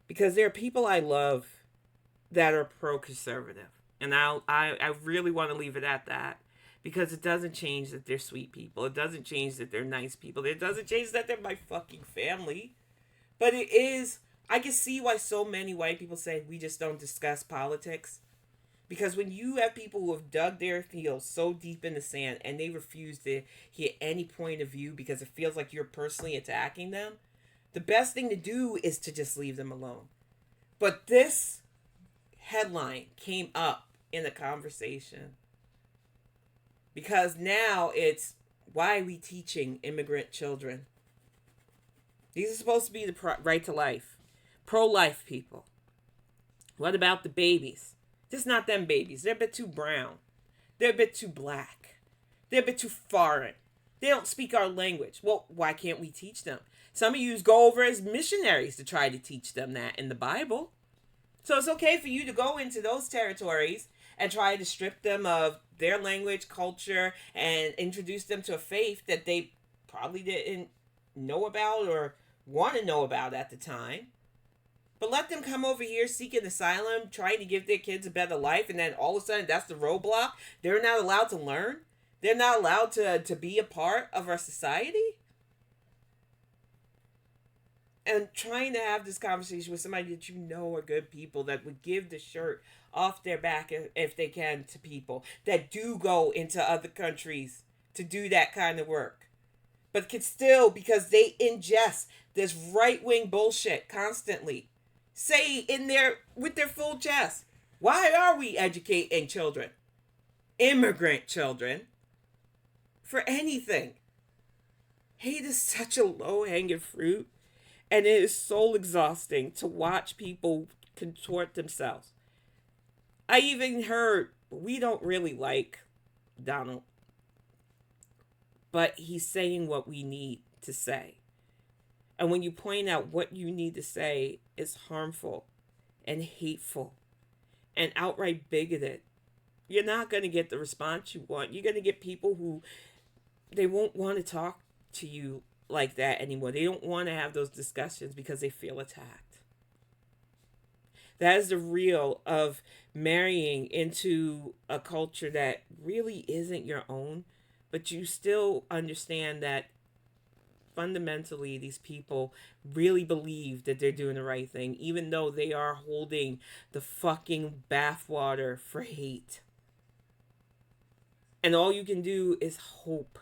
Because there are people I love that are pro-conservative. And I really want to leave it at that. Because it doesn't change that they're sweet people. It doesn't change that they're nice people. It doesn't change that they're my fucking family. But it is... I can see why so many white people say we just don't discuss politics. Because when you have people who have dug their heels so deep in the sand and they refuse to hear any point of view because it feels like you're personally attacking them, the best thing to do is to just leave them alone. But this headline came up in the conversation. Because now it's, why are we teaching immigrant children? These are supposed to be the right to life. Pro-life people. What about the babies? Just not them babies. They're a bit too brown. They're a bit too black. They're a bit too foreign. They don't speak our language. Well, why can't we teach them? Some of you go over as missionaries to try to teach them that in the Bible. So it's okay for you to go into those territories and try to strip them of their language, culture, and introduce them to a faith that they probably didn't know about or want to know about at the time. But let them come over here seeking asylum, trying to give their kids a better life, and then all of a sudden that's the roadblock. They're not allowed to learn. They're not allowed to be a part of our society. And trying to have this conversation with somebody that you know are good people that would give the shirt off their back if they can to people that do go into other countries to do that kind of work. But can still, because they ingest this right-wing bullshit constantly, say in there with their full chest, why are we educating children, immigrant children, for anything? Hate is such a low-hanging fruit, and it is so exhausting to watch people contort themselves. I even heard, we don't really like Donald, but he's saying what we need to say. And when you point out what you need to say is harmful and hateful and outright bigoted, you're not going to get the response you want. You're going to get people who, they won't want to talk to you like that anymore. They don't want to have those discussions because they feel attacked. That is the real of marrying into a culture that really isn't your own, but you still understand that fundamentally these people really believe that they're doing the right thing, even though they are holding the fucking bathwater for hate. And all you can do is hope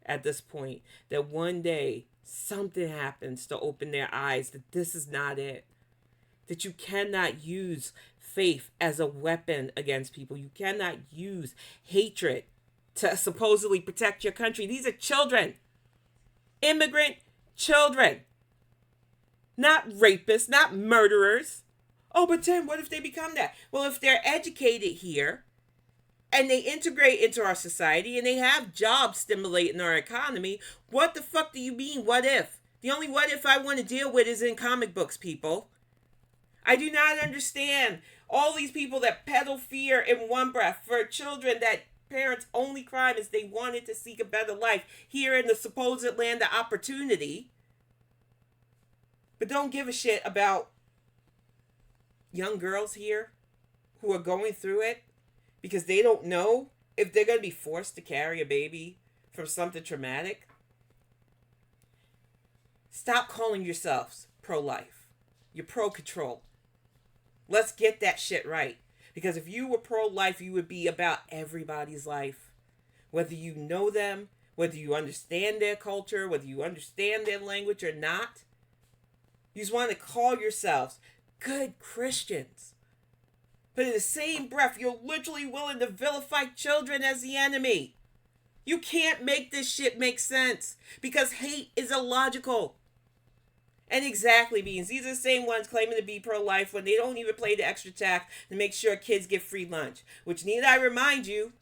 at this point that one day something happens to open their eyes that this is not it. That you cannot use faith as a weapon against people. You cannot use hatred to supposedly protect your country. These are children. Immigrant children. Not rapists, not murderers. Oh, but then what if they become that? Well, if they're educated here and they integrate into our society and they have jobs stimulating our economy, what the fuck do you mean, what if? The only what if I want to deal with is in comic books, people. I do not understand all these people that peddle fear in one breath for children that parents' only crime is they wanted to seek a better life here in the supposed land of opportunity, but don't give a shit about young girls here who are going through it because they don't know if they're going to be forced to carry a baby from something traumatic. Stop calling yourselves pro-life. You're pro-control. Let's get that shit right. Because if you were pro-life, you would be about everybody's life. Whether you know them, whether you understand their culture, whether you understand their language or not. You just want to call yourselves good Christians. But in the same breath, you're literally willing to vilify children as the enemy. You can't make this shit make sense. Because hate is illogical. And exactly, Beans. These are the same ones claiming to be pro-life when they don't even play the extra tax to make sure kids get free lunch. Which, need I remind you,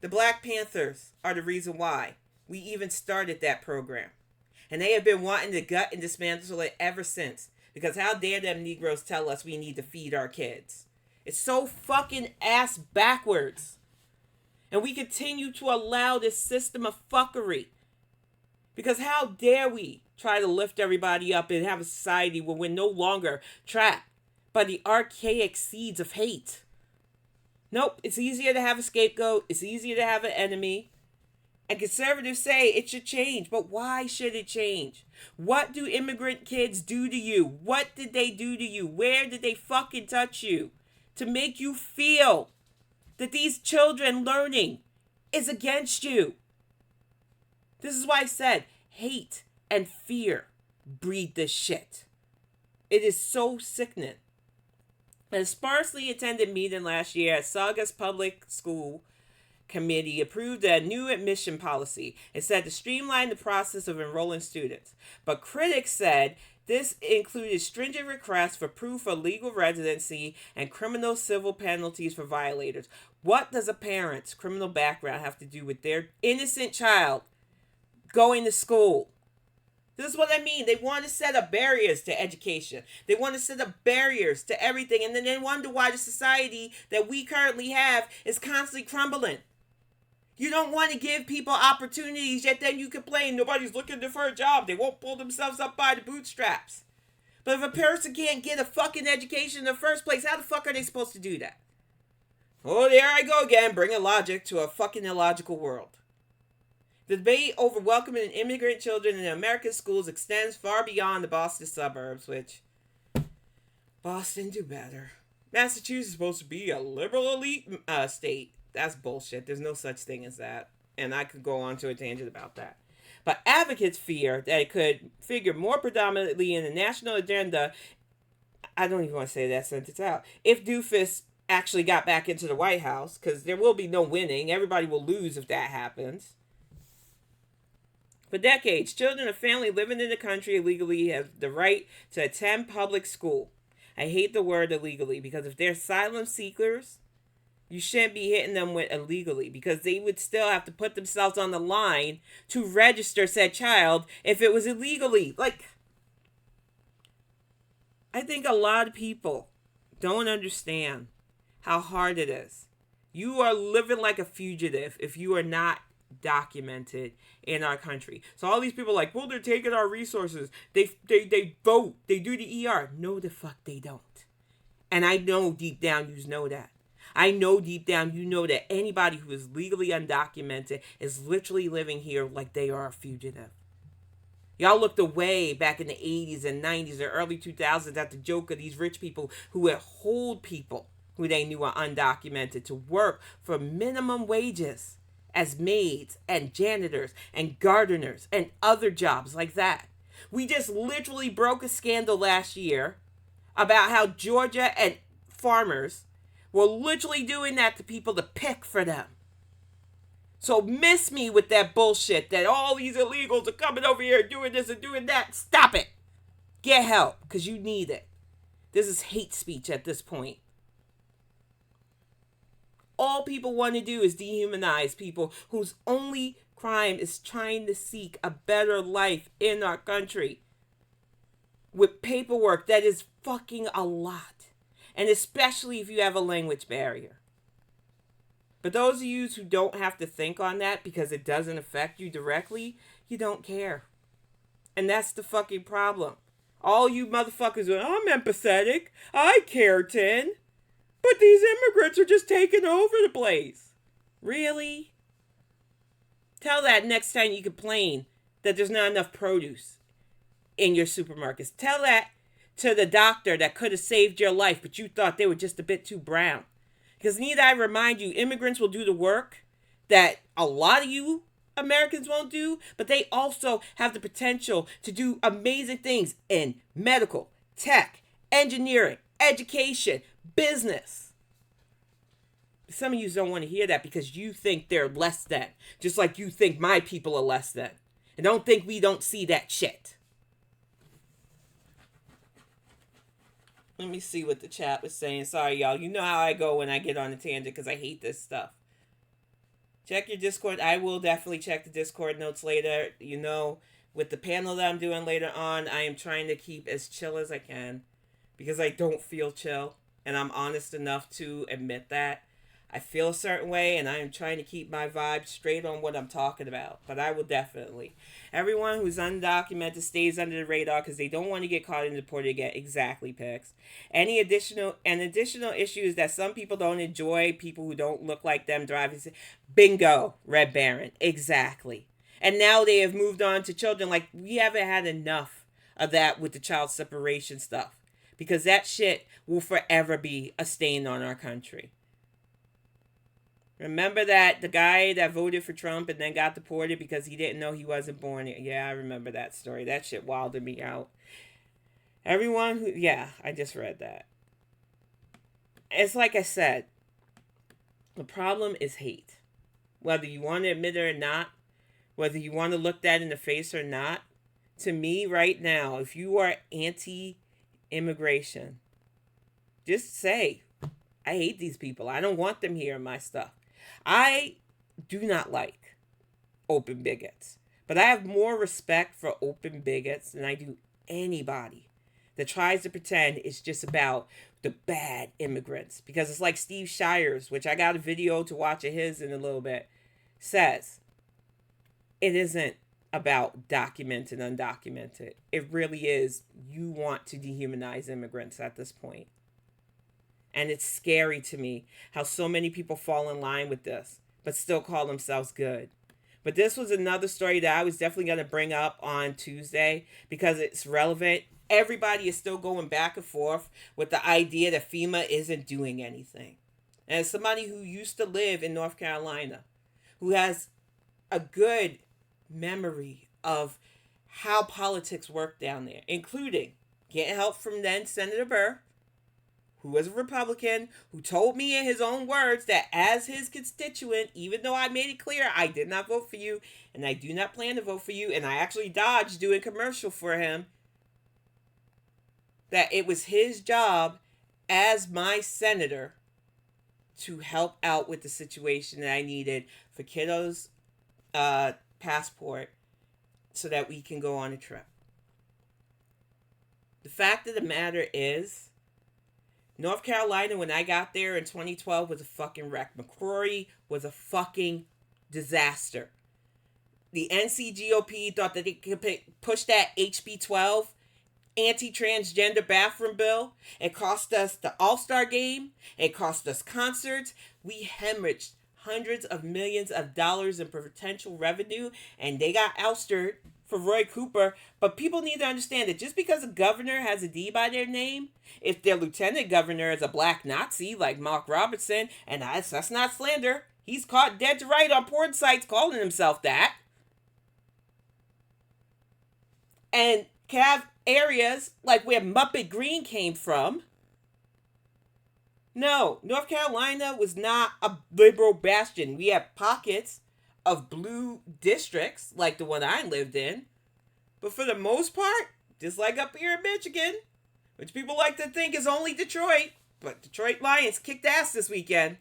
the Black Panthers are the reason why we even started that program. And they have been wanting to gut and dismantle it ever since. Because how dare them Negroes tell us we need to feed our kids? It's so fucking ass backwards. And we continue to allow this system of fuckery. Because how dare we try to lift everybody up and have a society where we're no longer trapped by the archaic seeds of hate. Nope, it's easier to have a scapegoat. It's easier to have an enemy. And conservatives say it should change. But why should it change? What do immigrant kids do to you? What did they do to you? Where did they fucking touch you? To make you feel that these children learning is against you. This is why I said hate and fear breed this shit. It is so sickening. A sparsely attended meeting last year at Saugus Public School Committee approved a new admission policy. It said to streamline the process of enrolling students. But critics said this included stringent requests for proof of legal residency and criminal civil penalties for violators. What does a parent's criminal background have to do with their innocent child going to school? This is what I mean. They want to set up barriers to education. They want to set up barriers to everything. And then they wonder why the society that we currently have is constantly crumbling. You don't want to give people opportunities, yet then you complain nobody's looking for a job. They won't pull themselves up by the bootstraps. But if a person can't get a fucking education in the first place, how the fuck are they supposed to do that? Oh, there I go again, bringing logic to a fucking illogical world. The debate over welcoming immigrant children in American schools extends far beyond the Boston suburbs, which Boston do better. Massachusetts is supposed to be a liberal elite state. That's bullshit. There's no such thing as that. And I could go on to a tangent about that. But advocates fear that it could figure more predominantly in the national agenda. I don't even want to say that sentence out. If Doofus actually got back into the White House, because there will be no winning. Everybody will lose if that happens. For decades, children of family living in the country illegally have the right to attend public school. I hate the word illegally because if they're asylum seekers, you shouldn't be hitting them with illegally because they would still have to put themselves on the line to register said child if it was illegally. I think a lot of people don't understand how hard it is. You are living like a fugitive if you are not documented in our country. So all these people are like, well, they're taking our resources. They vote. They do the ER. No, the fuck they don't. And I know deep down you know that. I know deep down you know that anybody who is legally undocumented is literally living here like they are a fugitive. Y'all looked away back in the 80s and 90s or early 2000s at the joke of these rich people who would hold people who they knew were undocumented to work for minimum wages as maids and janitors and gardeners and other jobs like that. We just literally broke a scandal last year about how Georgia and farmers were literally doing that to people to pick for them. So miss me with that bullshit that all these illegals are coming over here doing this and doing that. Stop it. Get help, because you need it. This is hate speech at this point. All people want to do is dehumanize people whose only crime is trying to seek a better life in our country with paperwork that is fucking a lot. And especially if you have a language barrier. But those of you who don't have to think on that because it doesn't affect you directly, you don't care. And that's the fucking problem. All you motherfuckers are, I'm empathetic. I care, Tin. But these immigrants are just taking over the place. Really? Tell that next time you complain that there's not enough produce in your supermarkets. Tell that to the doctor that could have saved your life, but you thought they were just a bit too brown. Because need I remind you, immigrants will do the work that a lot of you Americans won't do, but they also have the potential to do amazing things in medical, tech, engineering, education, business. Some of you don't want to hear that because you think they're less than, just like you think my people are less than. And don't think we don't see that shit. Let me see what the chat was saying. Sorry, y'all. You know how I go when I get on a tangent because I hate this stuff. Check your Discord. I will definitely check the Discord notes later. You know, with the panel that I'm doing later on, I am trying to keep as chill as I can because I don't feel chill. And I'm honest enough to admit that. I feel a certain way and I am trying to keep my vibe straight on what I'm talking about. But I will definitely. Everyone who's undocumented stays under the radar because they don't want to get caught and deported again. Exactly, Pix. Any additional issue is that some people don't enjoy people who don't look like them driving. Bingo, Red Baron. Exactly. And now they have moved on to children. Like, we haven't had enough of that with the child separation stuff. Because that shit will forever be a stain on our country. Remember that the guy that voted for Trump and then got deported because he didn't know he wasn't born here? Yeah, I remember that story. That shit wilded me out. Everyone who... Yeah, I just read that. It's like I said. The problem is hate. Whether you want to admit it or not. Whether you want to look that in the face or not. To me, right now, if you are anti-immigration, just say, I hate these people. I don't want them here in my stuff. I do not like open bigots, but I have more respect for open bigots than I do anybody that tries to pretend it's just about the bad immigrants. Because it's like Steve Shives, which I got a video to watch of his in a little bit, says it isn't about documented and undocumented. It really is. You want to dehumanize immigrants at this point. And it's scary to me how so many people fall in line with this, but still call themselves good. But this was another story that I was definitely going to bring up on Tuesday because it's relevant. Everybody is still going back and forth with the idea that FEMA isn't doing anything. And as somebody who used to live in North Carolina, who has a good memory of how politics work down there, including getting help from then Senator Burr, who was a Republican, who told me in his own words that as his constituent, even though I made it clear I did not vote for you, and I do not plan to vote for you, and I actually dodged doing commercial for him, that it was his job as my senator to help out with the situation that I needed for kiddos' passport so that we can go on a trip. The fact of the matter is, North Carolina, when I got there in 2012, was a fucking wreck. McCrory was a fucking disaster. The NCGOP thought that they could push that HB 12 anti-transgender bathroom bill. It cost us the All-Star game. It cost us concerts. We hemorrhaged hundreds of millions of dollars in potential revenue, and they got ousted for Roy Cooper, but people need to understand that just because a governor has a D by their name, if their lieutenant governor is a black Nazi like Mark Robertson, and that's not slander, he's caught dead to right on porn sites calling himself that, and have areas like where Muppet Green came from. No, North Carolina was not a liberal bastion. We have pockets of blue districts, like the one I lived in. But for the most part, just like up here in Michigan, which people like to think is only Detroit, but Detroit Lions kicked ass this weekend.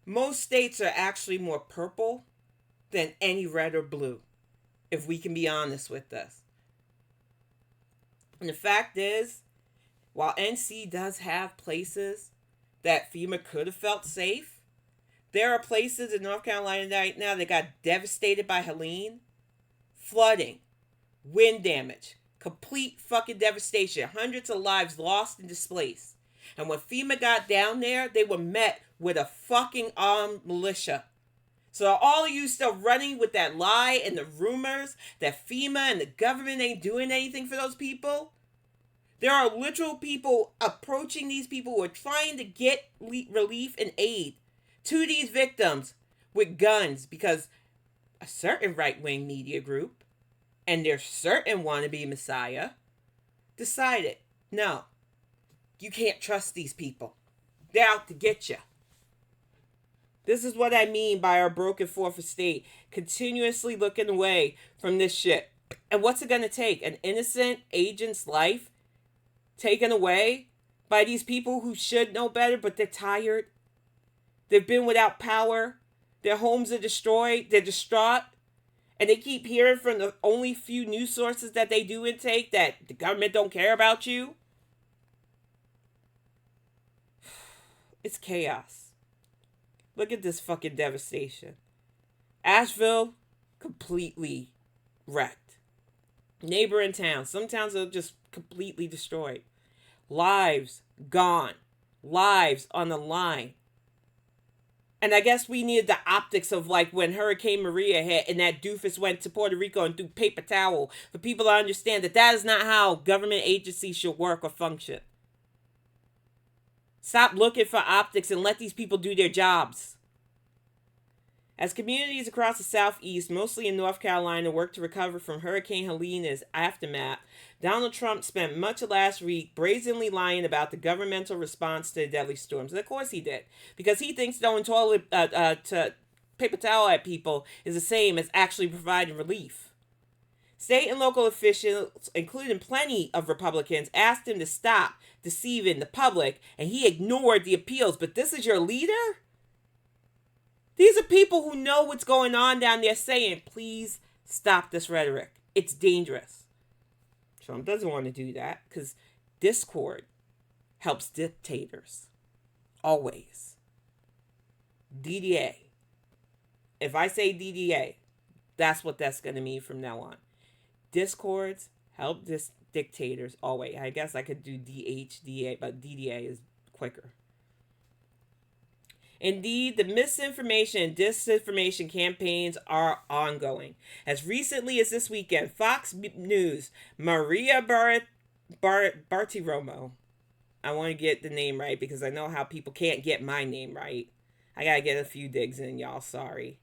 Most states are actually more purple than any red or blue, if we can be honest with this. And the fact is, while NC does have places that FEMA could have felt safe, there are places in North Carolina right now that got devastated by Helene. Flooding, wind damage, complete fucking devastation. Hundreds of lives lost and displaced. And when FEMA got down there, they were met with a fucking armed militia. So all of you still running with that lie and the rumors that FEMA and the government ain't doing anything for those people. There are literal people approaching these people who are trying to get relief and aid to these victims with guns, because a certain right-wing media group and their certain wannabe messiah decided, no, you can't trust these people. They're out to get you. This is what I mean by our broken fourth estate, continuously looking away from this shit. And what's it going to take? An innocent agent's life taken away by these people who should know better, but they're tired. They've been without power. Their homes are destroyed. They're distraught. And they keep hearing from the only few news sources that they do intake that the government don't care about you. It's chaos. Look at this fucking devastation. Asheville, completely wrecked. Neighboring towns. Some towns are just completely destroyed. Lives gone. Lives on the line. And I guess we needed the optics of like when Hurricane Maria hit and that doofus went to Puerto Rico and threw paper towel for people to understand that that is not how government agencies should work or function. Stop looking for optics and let these people do their jobs. As communities across the Southeast, mostly in North Carolina, work to recover from Hurricane Helene's aftermath, Donald Trump spent much of last week brazenly lying about the governmental response to the deadly storms. And of course he did, because he thinks throwing paper towel at people is the same as actually providing relief. State and local officials, including plenty of Republicans, asked him to stop deceiving the public, and he ignored the appeals. But this is your leader? These are people who know what's going on down there saying, please stop this rhetoric. It's dangerous. Trump doesn't want to do that because discord helps dictators. Always. DDA. If I say DDA, that's what that's going to mean from now on. Discords help dictators always. I guess I could do DHDA, but DDA is quicker. Indeed, the misinformation and disinformation campaigns are ongoing. As recently as this weekend, Fox News, Maria Bartiromo, I want to get the name right because I know how people can't get my name right. I got to get a few digs in, y'all. Sorry.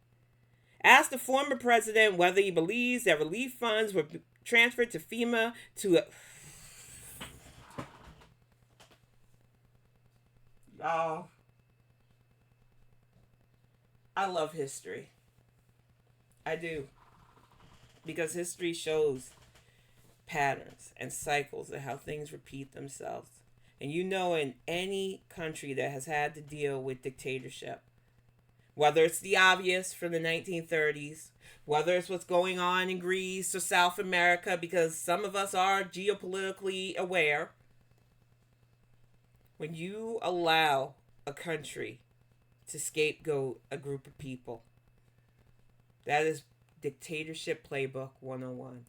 Asked the former president whether he believes that relief funds were transferred to FEMA to... Y'all... I love history. I do. Because history shows patterns and cycles of how things repeat themselves. And you know, in any country that has had to deal with dictatorship, whether it's the obvious from the 1930s, whether it's what's going on in Greece or South America, because some of us are geopolitically aware, when you allow a country to scapegoat a group of people, that is dictatorship playbook 101.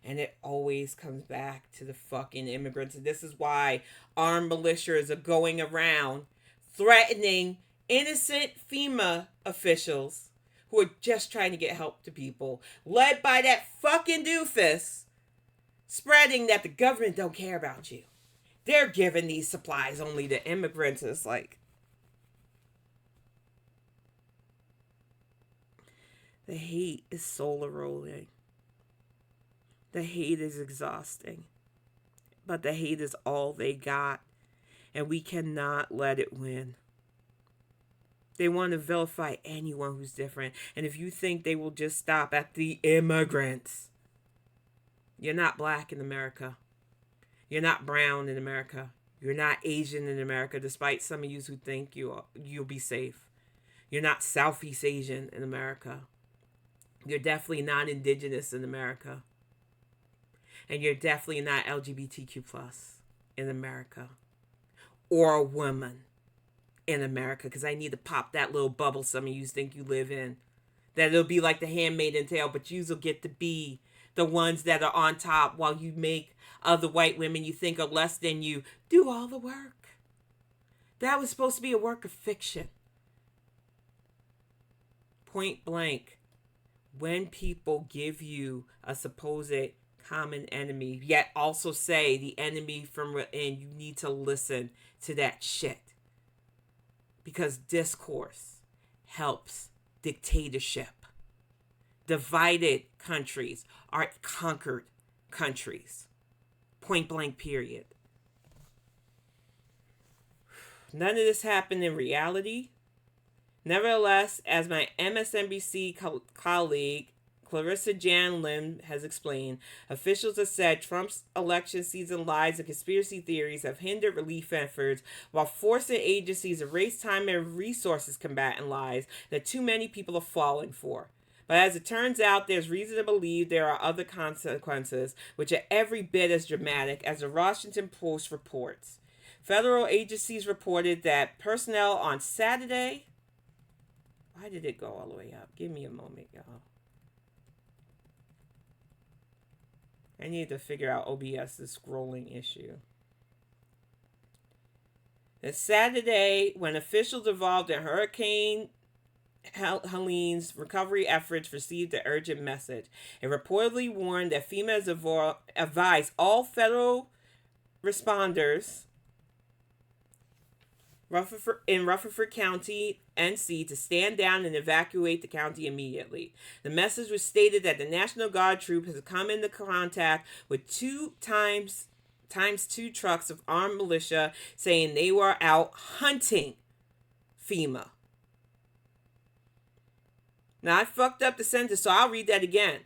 And it always comes back to the fucking immigrants. And this is why armed militias are going around threatening innocent FEMA officials who are just trying to get help to people, led by that fucking doofus, spreading that the government don't care about you. They're giving these supplies only to immigrants. It's like, the hate is soul eroding. The hate is exhausting. But the hate is all they got. And we cannot let it win. They want to vilify anyone who's different. And if you think they will just stop at the immigrants, you're not black in America. You're not brown in America. You're not Asian in America, despite some of you who think you'll be safe. You're not Southeast Asian in America. You're definitely not indigenous in America. And you're definitely not LGBTQ+ in America. Or a woman in America, because I need to pop that little bubble some of you think you live in. That it'll be like the Handmaid's Tale, but yous will get to be the ones that are on top while you make other white women you think are less than you do all the work. That was supposed to be a work of fiction. Point blank, when people give you a supposed common enemy, yet also say the enemy from within, you need to listen to that shit. Because discourse helps dictatorship. Divided countries are conquered countries. Point blank, period. None of this happened in reality. Nevertheless, as my MSNBC colleague Clarissa Jan Lim has explained, officials have said Trump's election season lies and conspiracy theories have hindered relief efforts while forcing agencies to waste time and resources combating lies that too many people are falling for. But as it turns out, there's reason to believe there are other consequences which are every bit as dramatic as the Washington Post reports. Federal agencies reported that personnel on Saturday... Why did it go all the way up? Give me a moment, y'all. I need to figure out OBS's scrolling issue. It's Saturday when officials involved in Hurricane Helene's recovery efforts received the urgent message. It reportedly warned that FEMA has advised all federal responders in Rutherford County, NC, to stand down and evacuate the county immediately. The message was stated that the National Guard troop has come into contact with 2 times 2 trucks of armed militia, saying they were out hunting FEMA. Now, I fucked up the sentence, so I'll read that again.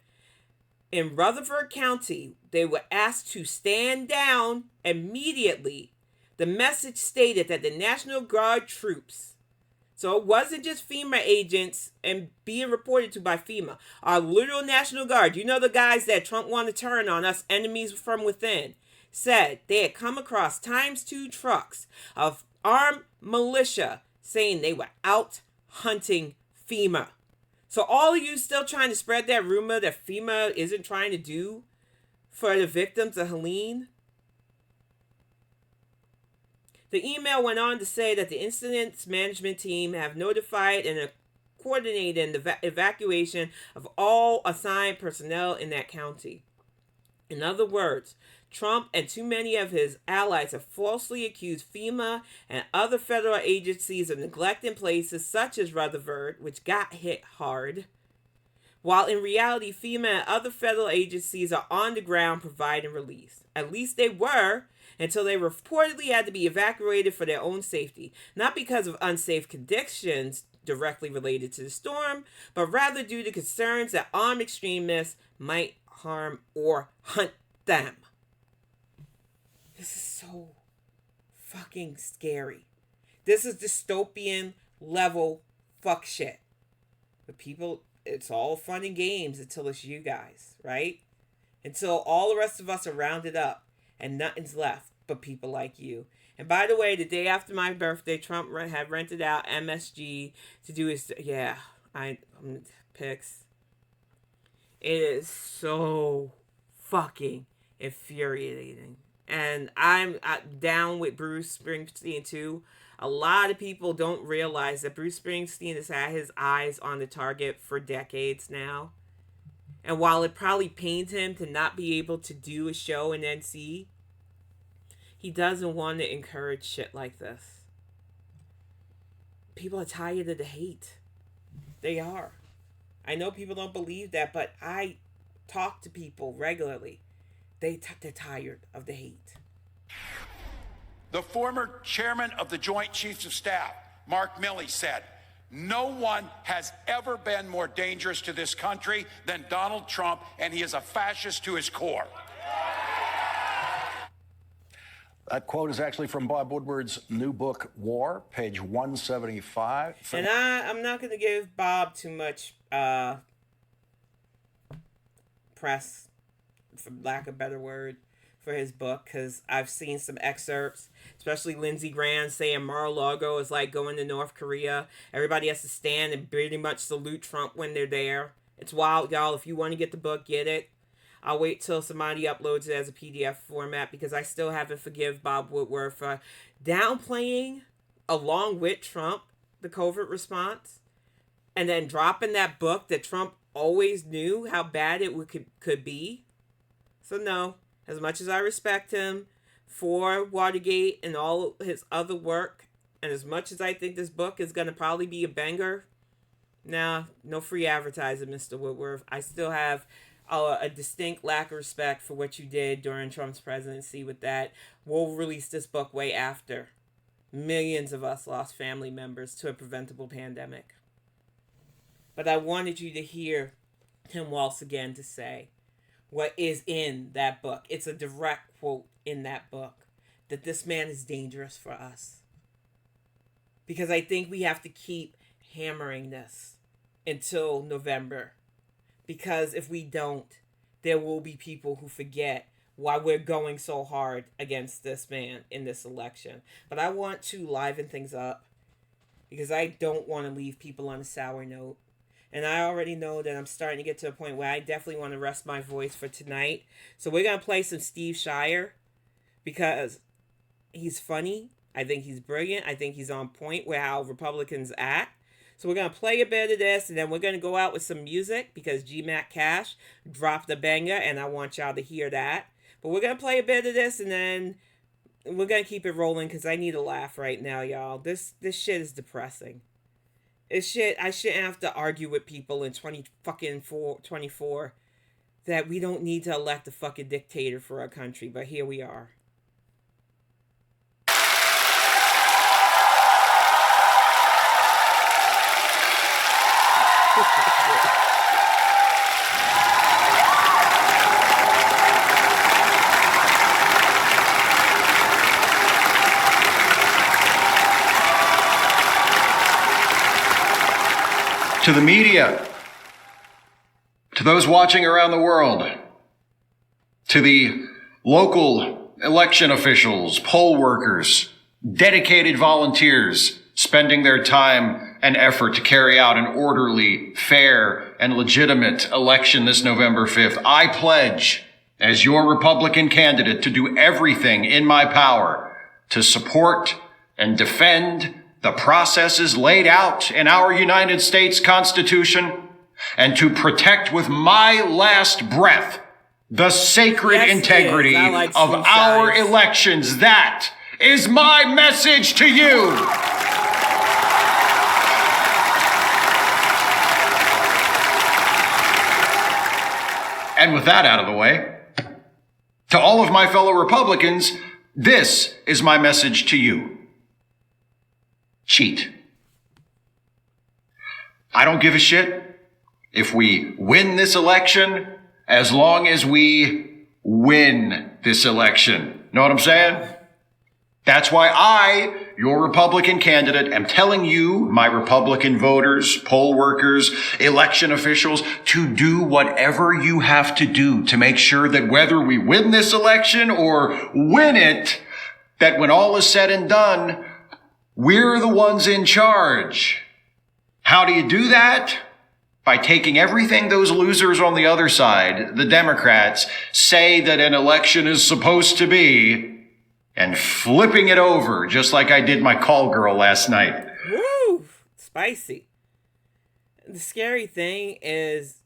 In Rutherford County, they were asked to stand down immediately. The message stated that the National Guard troops, so it wasn't just FEMA agents and being reported to by FEMA, our literal National Guard, you know, the guys that Trump wanted to turn on us, enemies from within, said they had come across times 2 trucks of armed militia saying they were out hunting FEMA. So all of you still trying to spread that rumor that FEMA isn't trying to do for the victims of Helene? The email went on to say that the incident management team have notified and coordinated the evacuation of all assigned personnel in that county. In other words, Trump and too many of his allies have falsely accused FEMA and other federal agencies of neglecting places such as Rutherford, which got hit hard, while in reality FEMA and other federal agencies are on the ground providing relief. At least they were, until they reportedly had to be evacuated for their own safety, not because of unsafe conditions directly related to the storm, but rather due to concerns that armed extremists might harm or hunt them. This is so fucking scary. This is dystopian level fuck shit. But people, it's all fun and games until it's you guys, right? Until all the rest of us are rounded up and nothing's left but people like you. And by the way, the day after my birthday, Trump had rented out MSG to do his... Yeah, I'm pics. It is so fucking infuriating. And I'm down with Bruce Springsteen too. A lot of people don't realize that Bruce Springsteen has had his eyes on the target for decades now. And while it probably pains him to not be able to do a show in NC, he doesn't want to encourage shit like this. People are tired of the hate. They are. I know people don't believe that, but I talk to people regularly. They're tired of the hate. The former chairman of the Joint Chiefs of Staff, Mark Milley, said, "No one has ever been more dangerous to this country than Donald Trump, and he is a fascist to his core." That quote is actually from Bob Woodward's new book, War, page 175. And I'm not going to give Bob too much press, for lack of a better word, for his book, because I've seen some excerpts, especially Lindsey Graham saying Mar-a-Lago is like going to North Korea. Everybody has to stand and pretty much salute Trump when they're there. It's wild, y'all. If you want to get the book, get it. I'll wait till somebody uploads it as a PDF format, because I still haven't forgiven Bob Woodward for downplaying, along with Trump, the COVID response, and then dropping that book that Trump always knew how bad it could be. So no, as much as I respect him for Watergate and all his other work, and as much as I think this book is going to probably be a banger, nah, no free advertising, Mr. Woodward. I still have a distinct lack of respect for what you did during Trump's presidency with that. We'll release this book way after millions of us lost family members to a preventable pandemic. But I wanted you to hear him once again to say what is in that book. It's a direct quote in that book, that this man is dangerous for us. Because I think we have to keep hammering this until November. Because if we don't, there will be people who forget why we're going so hard against this man in this election. But I want to liven things up, because I don't want to leave people on a sour note. And I already know that I'm starting to get to a point where I definitely want to rest my voice for tonight. So we're going to play some Steve Shives, because he's funny. I think he's brilliant. I think he's on point with how Republicans act. So we're going to play a bit of this, and then we're going to go out with some music, because GMAC Cash dropped a banger, and I want y'all to hear that. But we're going to play a bit of this, and then we're going to keep it rolling, because I need a laugh right now, y'all. This shit is depressing. It's shit. I shouldn't have to argue with people in 2024 that we don't need to elect a fucking dictator for our country, but here we are. To the media, to those watching around the world, to the local election officials, poll workers, dedicated volunteers spending their time and effort to carry out an orderly, fair, and legitimate election this November 5th, I pledge, as your Republican candidate, to do everything in my power to support and defend the processes laid out in our United States Constitution, and to protect with my last breath the sacred integrity of our elections. That is my message to you. And with that out of the way, to all of my fellow Republicans, this is my message to you. Cheat. I don't give a shit if we win this election, as long as we win this election. Know what I'm saying? That's why I, your Republican candidate, am telling you, my Republican voters, poll workers, election officials, to do whatever you have to do to make sure that whether we win this election or win it, that when all is said and done, we're the ones in charge. How do you do that? by taking everything those losers on the other side, the Democrats, say that an election is supposed to be, and flipping it over, just like I did my call girl last night. Woo! Spicy. The scary thing is,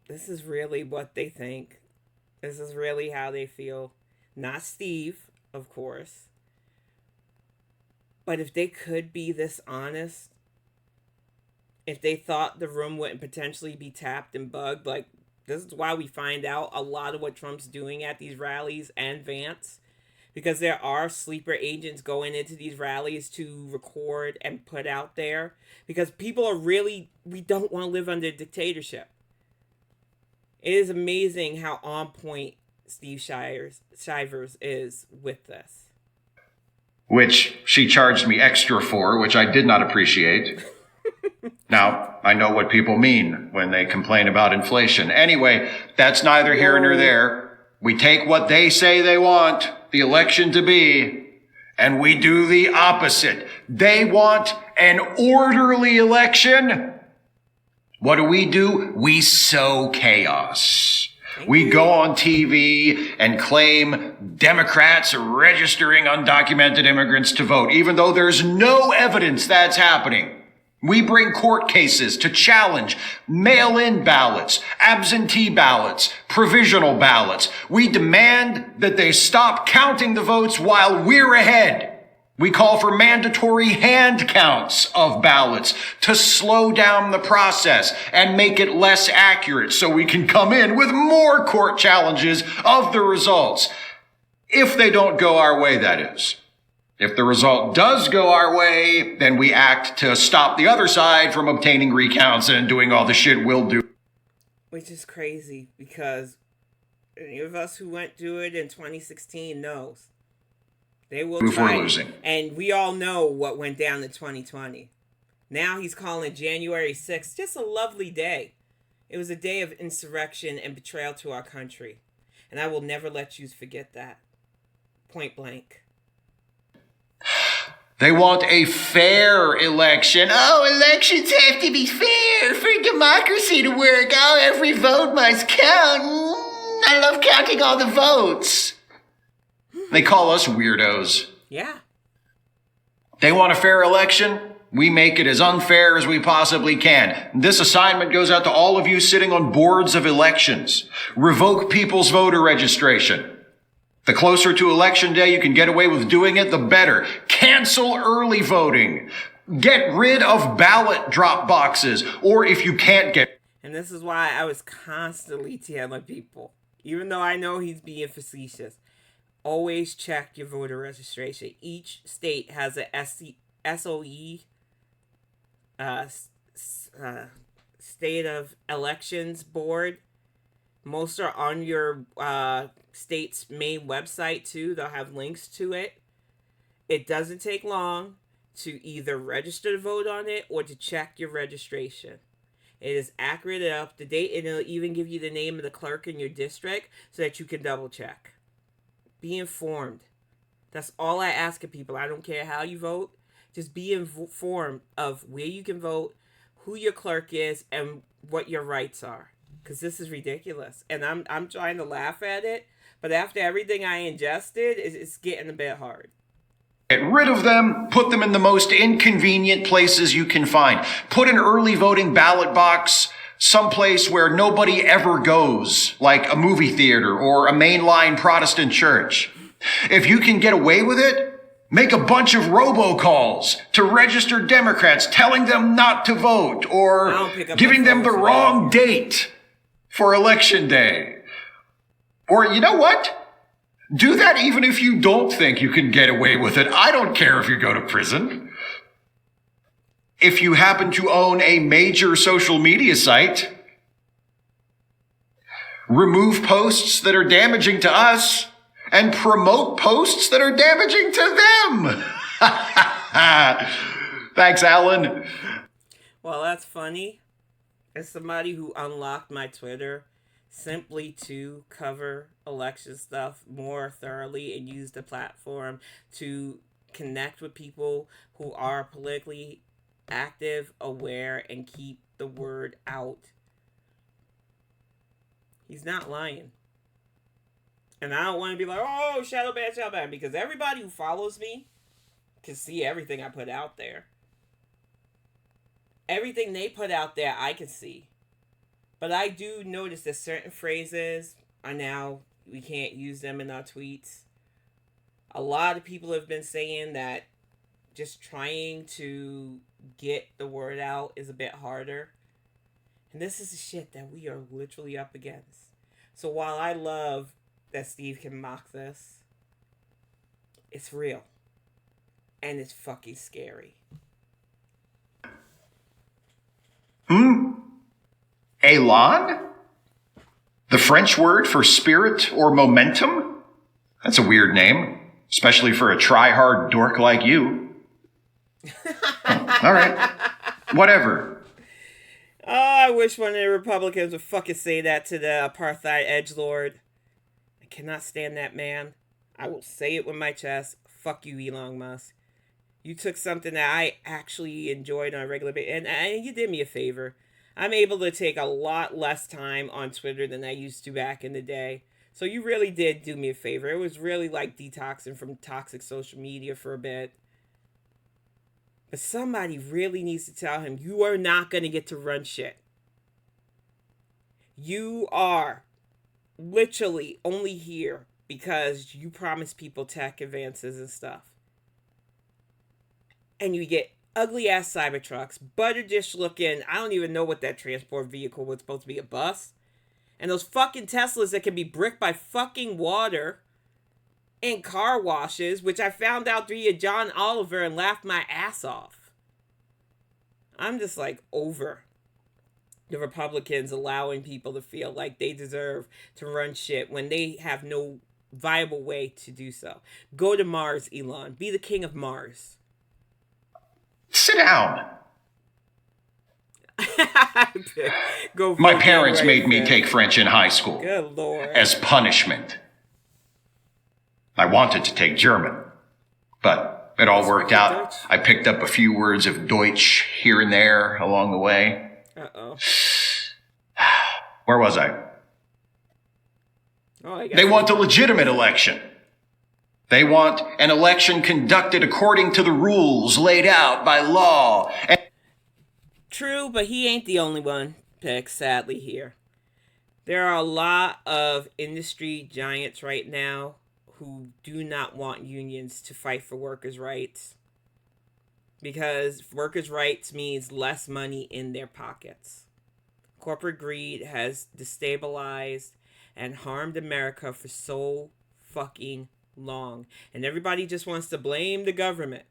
this is really what they think. This is really how they feel. Not Steve, of course. But if they could be this honest, if they thought the room wouldn't potentially be tapped and bugged, like, this is why we find out a lot of what Trump's doing at these rallies and Vance, because there are sleeper agents going into these rallies to record and put out there, because people are really, we don't want to live under dictatorship. It is amazing how on point Steve Shives is with this. Which she charged me extra for, which I did not appreciate. Now, I know what people mean when they complain about inflation. Anyway, that's neither here nor there. We take what they say they want the election to be, and we do the opposite. They want an orderly election. What do? We sow chaos. We go on TV and claim Democrats are registering undocumented immigrants to vote, even though there's no evidence that's happening. We bring court cases to challenge mail-in ballots, absentee ballots, provisional ballots. We demand that they stop counting the votes while we're ahead. We call for mandatory hand counts of ballots to slow down the process and make it less accurate so we can come in with more court challenges of the results. If they don't go our way, that is. If the result does go our way, then we act to stop the other side from obtaining recounts and doing all the shit we'll do. Which is crazy, because any of us who went through it in 2016 knows. They will try. We're losing. And we all know what went down in 2020. Now he's calling January 6th just a lovely day. It was a day of insurrection and betrayal to our country. And I will never let you forget that. Point blank. They want a fair election. Oh, elections have to be fair for democracy to work. Oh, every vote must count. I love counting all the votes. They call us weirdos. Yeah. They want a fair election. We make it as unfair as we possibly can. This assignment goes out to all of you sitting on boards of elections. Revoke people's voter registration. The closer to election day you can get away with doing it, the better. Cancel early voting. Get rid of ballot drop boxes. Or if you can't get... And this is why I was constantly telling people, even though I know he's being facetious, always check your voter registration. Each state has a SOE, State of Elections Board. Most are on your state's main website too. They'll have links to it. It doesn't take long to either register to vote on it or to check your registration. It is accurate and up to date, and it'll even give you the name of the clerk in your district so that you can double check. Be informed. That's all I ask of people. I don't care how you vote. Just be informed of where you can vote, who your clerk is, and what your rights are. Because this is ridiculous. And I'm trying to laugh at it, but after everything I ingested, it's getting a bit hard. Get rid of them, put them in the most inconvenient places you can find. Put an early voting ballot box someplace where nobody ever goes, like a movie theater or a mainline Protestant church. If you can get away with it, make a bunch of robocalls to registered Democrats telling them not to vote or giving them the wrong date for election day. Or you know what? Do that even if you don't think you can get away with it. I don't care if you go to prison. If you happen to own a major social media site, remove posts that are damaging to us and promote posts that are damaging to them. Thanks, Alan. Well, that's funny. As somebody who unlocked my Twitter simply to cover election stuff more thoroughly and use the platform to connect with people who are politically active, aware, and keep the word out. He's not lying. And I don't want to be like, oh, shadow ban, because everybody who follows me can see everything I put out there. Everything they put out there, I can see. But I do notice that certain phrases are now, we can't use them in our tweets. A lot of people have been saying that just trying to get the word out is a bit harder. And this is the shit that we are literally up against. So while I love that Steve can mock this, it's real. And it's fucking scary. Elan? The French word for spirit or momentum? That's a weird name, especially for a try-hard dork like you. All right. Whatever. Oh, I wish one of the Republicans would fucking say that to the apartheid edgelord. I cannot stand that man. I will say it with my chest. Fuck you, Elon Musk. You took something that I actually enjoyed on a regular basis, and you did me a favor. I'm able to take a lot less time on Twitter than I used to back in the day. So you really did do me a favor. It was really like detoxing from toxic social media for a bit. But somebody really needs to tell him, you are not going to get to run shit. You are literally only here because you promise people tech advances and stuff. And you get ugly ass Cybertrucks, butter dish looking, I don't even know what that transport vehicle was supposed to be, a bus. And those fucking Teslas that can be bricked by fucking water and car washes, which I found out via John Oliver and laughed my ass off. I'm just like over the Republicans allowing people to feel like they deserve to run shit when they have no viable way to do so. Go to Mars, Elon. Be the king of Mars. Sit down. Go. My parents made me take French in high school. Good Lord. As punishment. I wanted to take German, but it all worked out. I picked up a few words of Deutsch here and there along the way. Uh-oh. Where was I? They want a legitimate election. They want an election conducted according to the rules laid out by law. True, but he ain't the only one picked, sadly, here. There are a lot of industry giants right now who do not want unions to fight for workers' rights. Because workers' rights means less money in their pockets. Corporate greed has destabilized and harmed America for so fucking long. And everybody just wants to blame the government.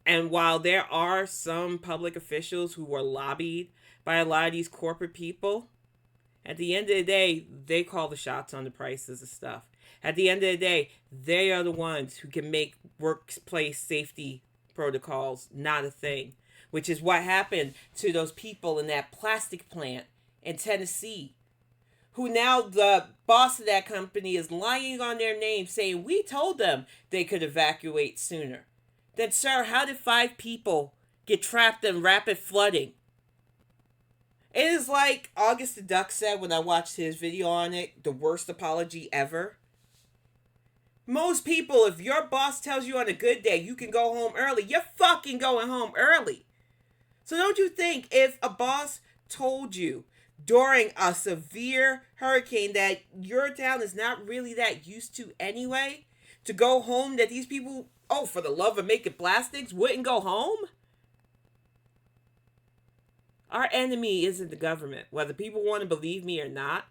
And while there are some public officials who were lobbied by a lot of these corporate people, at the end of the day, they call the shots on the prices of stuff. At the end of the day, they are the ones who can make workplace safety protocols not a thing, which is what happened to those people in that plastic plant in Tennessee, who now the boss of that company is lying on their name saying, we told them they could evacuate sooner. Then, sir, how did 5 people get trapped in rapid flooding? It is like August the Duck said when I watched his video on it, the worst apology ever. Most people, if your boss tells you on a good day you can go home early, you're fucking going home early. So don't you think if a boss told you during a severe hurricane that your town is not really that used to anyway, to go home, that these people, oh, for the love of making plastics, wouldn't go home? Our enemy isn't the government, whether people want to believe me or not.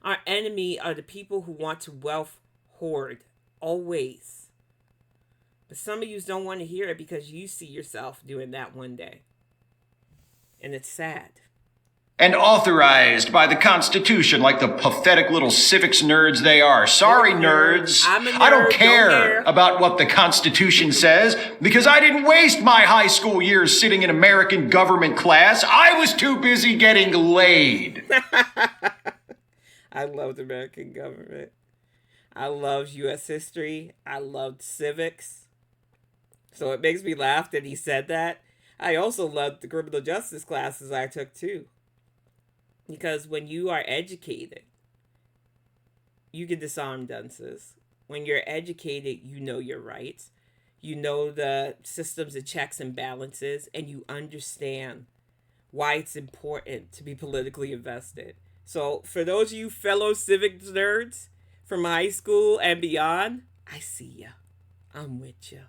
Our enemy are the people who want to wealth hoard, always. But some of you don't want to hear it because you see yourself doing that one day. And it's sad. And authorized by the Constitution like the pathetic little civics nerds they are. Sorry, nerds. I'm a nerd. I don't care about what the Constitution says because I didn't waste my high school years sitting in American government class. I was too busy getting laid. I loved American government. I loved U.S. history. I loved civics. So it makes me laugh that he said that. I also loved the criminal justice classes I took too. Because when you are educated, you can disarm dunces. When you're educated, you know your rights. You know the systems of checks and balances, and you understand why it's important to be politically invested. So for those of you fellow civics nerds from high school and beyond, I see ya. I'm with ya.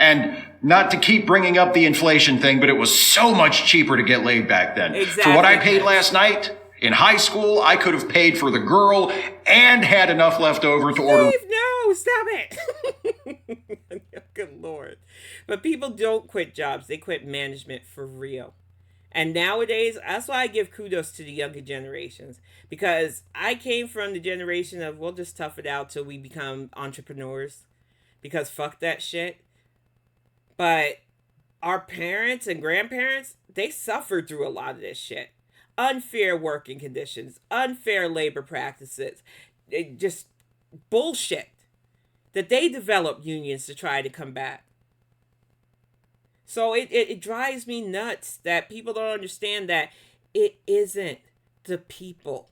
And not to keep bringing up the inflation thing, but it was so much cheaper to get laid back then. Exactly. For what I paid last night, in high school, I could have paid for the girl and had enough left over to order. Steve, no, stop it. Good Lord. But people don't quit jobs. They quit management for real. And nowadays, that's why I give kudos to the younger generations. Because I came from the generation of, we'll just tough it out till we become entrepreneurs. Because fuck that shit. But our parents and grandparents, they suffered through a lot of this shit. Unfair working conditions, unfair labor practices, just bullshit that they developed unions to try to combat. So it drives me nuts that people don't understand that it isn't the people.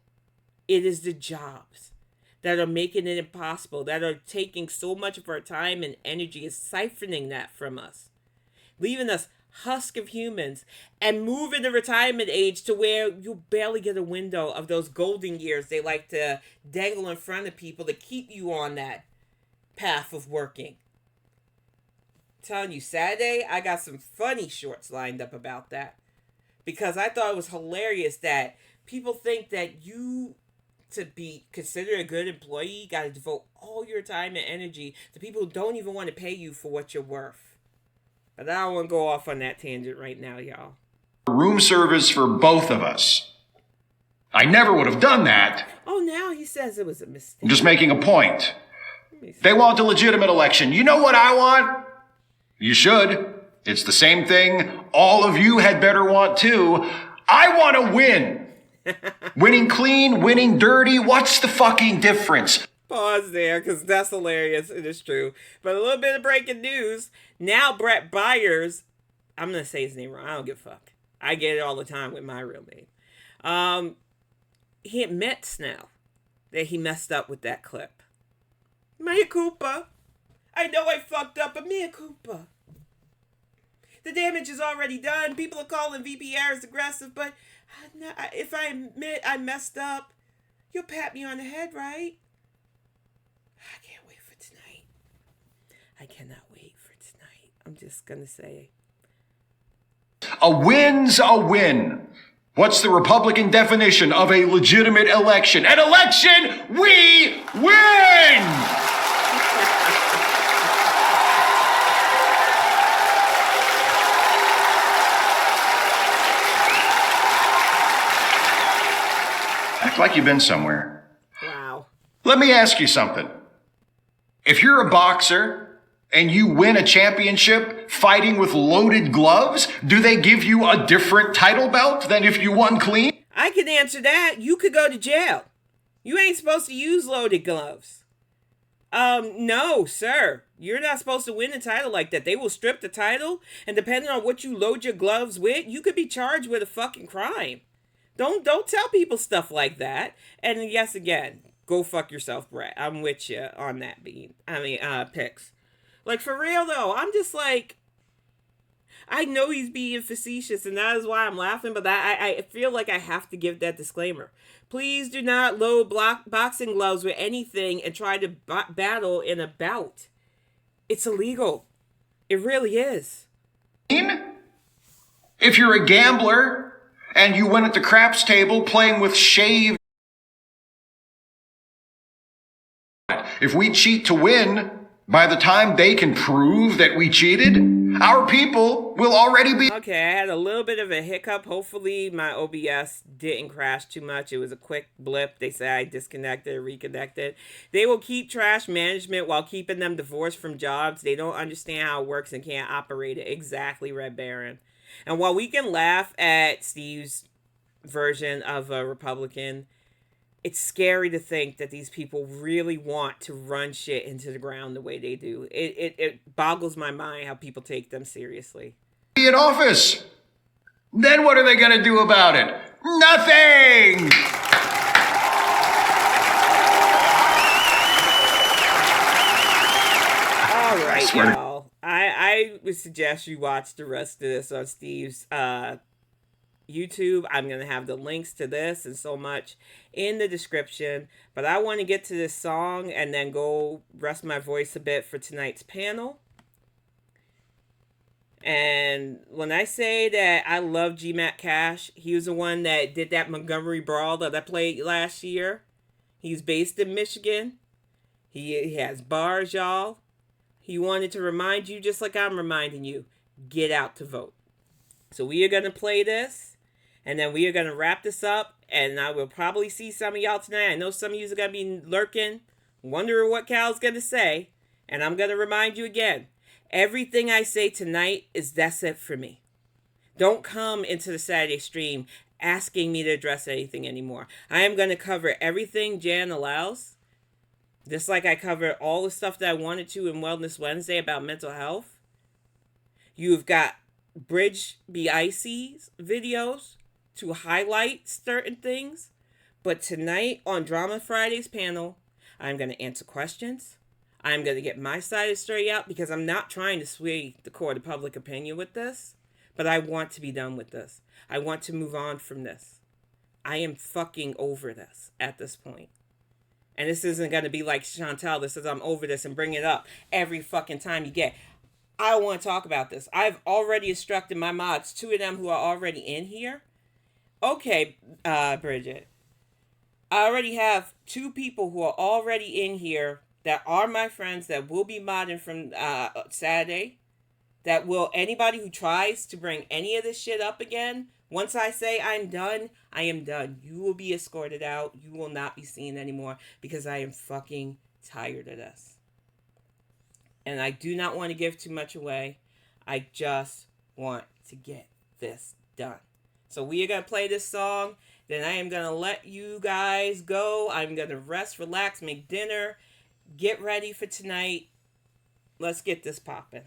It is the jobs that are making it impossible, that are taking so much of our time and energy, is siphoning that from us, leaving us husk of humans, and moving the retirement age to where you'll barely get a window of those golden years they like to dangle in front of people to keep you on that path of working. I'm telling you, Saturday, I got some funny shorts lined up about that, because I thought it was hilarious that people think that you, to be considered a good employee, got to devote all your time and energy to people who don't even want to pay you for what you're worth. But I don't want to go off on that tangent right now, y'all. Room service for both of us. I never would have done that. Oh, now he says it was a mistake. I'm just making a point. They want a legitimate election. You know what I want? You should. It's the same thing all of you had better want too. I want to win. Winning clean, winning dirty, what's the fucking difference? Pause there, because that's hilarious. It is true. But a little bit of breaking news. Now Brett Briar's, I'm going to say his name wrong. I don't give a fuck. I get it all the time with my real name. He admits now that he messed up with that clip. Mea culpa. I know I fucked up, but mea culpa. The damage is already done. People are calling VP Harris aggressive, but if I admit I messed up, you'll pat me on the head, right? I can't wait for tonight. I cannot wait for tonight. I'm just going to say. A win's a win. What's the Republican definition of a legitimate election? An election, we win! Act like you've been somewhere. Wow. Let me ask you something. If you're a boxer and you win a championship fighting with loaded gloves, do they give you a different title belt than if you won clean? I can answer that. You could go to jail. You ain't supposed to use loaded gloves. No, sir. You're not supposed to win a title like that. They will strip the title, and depending on what you load your gloves with, you could be charged with a fucking crime. Don't tell people stuff like that. And yes, again, go fuck yourself, Brett. I'm with you on that picks. Like, for real, though, I'm just like, I know he's being facetious, and that is why I'm laughing, but I feel like I have to give that disclaimer. Please do not load boxing gloves with anything and try to battle in a bout. It's illegal. It really is. If you're a gambler and you win at the craps table playing with shaved, if we cheat to win, by the time they can prove that we cheated, our people will already be... Okay, I had a little bit of a hiccup. Hopefully my OBS didn't crash too much. It was a quick blip. They say I disconnected, reconnected. They will keep trash management while keeping them divorced from jobs. They don't understand how it works and can't operate it. Exactly, Red Baron. And while we can laugh at Steve's version of a Republican, it's scary to think that these people really want to run shit into the ground the way they do. It boggles my mind how people take them seriously. In office. Then what are they going to do about it? Nothing! All right, y'all. I would suggest you watch the rest of this on Steve's YouTube. I'm going to have the links to this and so much in the description. But I want to get to this song and then go rest my voice a bit for tonight's panel. And when I say that I love GMAC Cash, he was the one that did that Montgomery Brawl that I played last year. He's based in Michigan. He has bars, y'all. He wanted to remind you, just like I'm reminding you, get out to vote. So we are going to play this, and then we are going to wrap this up, and I will probably see some of y'all tonight. I know some of you are going to be lurking, wondering what Cal's going to say, and I'm going to remind you again, everything I say tonight that's it for me. Don't come into the Saturday stream asking me to address anything anymore. I am going to cover everything Jan allows. Just like I covered all the stuff that I wanted to in Wellness Wednesday about mental health. You've got Bridge BIC's videos to highlight certain things. But tonight on Drama Friday's panel, I'm going to answer questions. I'm going to get my side of the story out because I'm not trying to sway the court of public opinion with this. But I want to be done with this. I want to move on from this. I am fucking over this at this point. And this isn't going to be like Chantel that says I'm over this and bring it up every fucking time you get. I want to talk about this. I've already instructed my mods, 2 of them who are already in here. Okay, Bridget. I already have 2 people who are already in here that are my friends that will be modding from Saturday. That will, anybody who tries to bring any of this shit up again, once I say I'm done, I am done. You will be escorted out. You will not be seen anymore because I am fucking tired of this. And I do not want to give too much away. I just want to get this done. So we are going to play this song. Then I am going to let you guys go. I'm going to rest, relax, make dinner, get ready for tonight. Let's get this popping.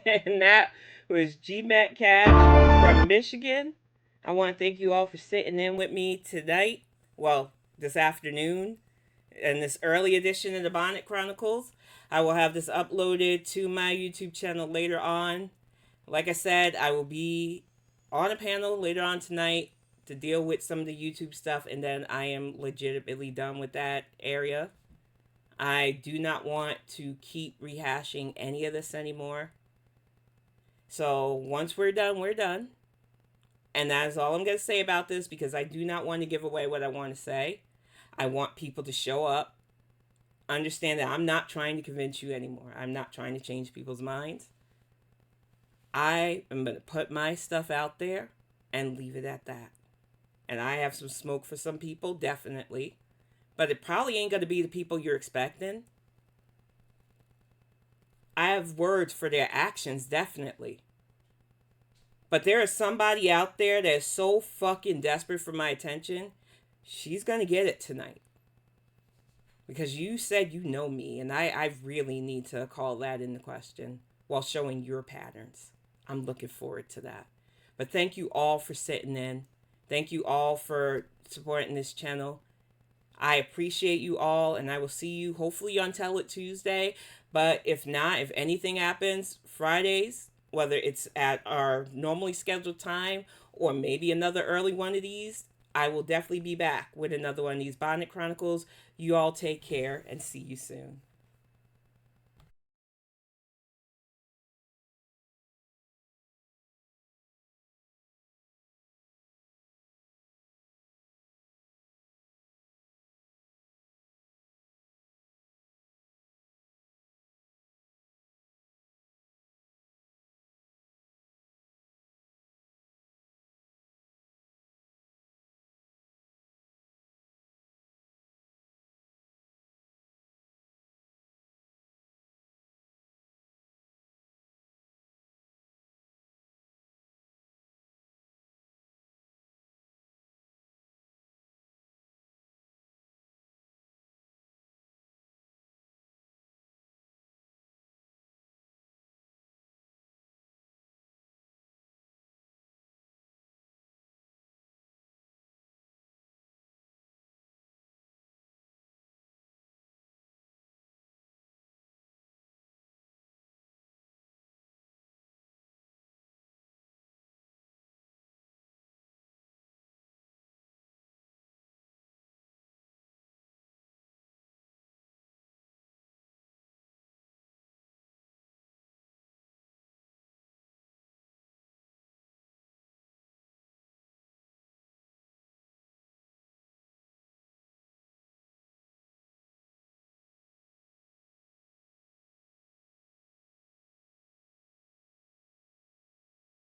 And that was GMAC Cash from Michigan. I want to thank you all for sitting in with me tonight. Well, this afternoon. In this early edition of the Bonnet Chronicles. I will have this uploaded to my YouTube channel later on. Like I said, I will be on a panel later on tonight to deal with some of the YouTube stuff. And then I am legitimately done with that area. I do not want to keep rehashing any of this anymore. So once we're done, we're done. And that is all I'm going to say about this, because I do not want to give away what I want to say. I want people to show up, understand that I'm not trying to convince you anymore. I'm not trying to change people's minds. I am going to put my stuff out there and leave it at that. And I have some smoke for some people, definitely. But it probably ain't going to be the people you're expecting. I have words for their actions, definitely. But there is somebody out there that is so fucking desperate for my attention. She's going to get it tonight. Because you said you know me, and I really need to call that into question while showing your patterns. I'm looking forward to that. But thank you all for sitting in. Thank you all for supporting this channel. I appreciate you all, and I will see you hopefully on Tell It Tuesday. But if not, if anything happens, Fridays, whether it's at our normally scheduled time or maybe another early one of these, I will definitely be back with another one of these Bonnet Chronicles. You all take care and see you soon.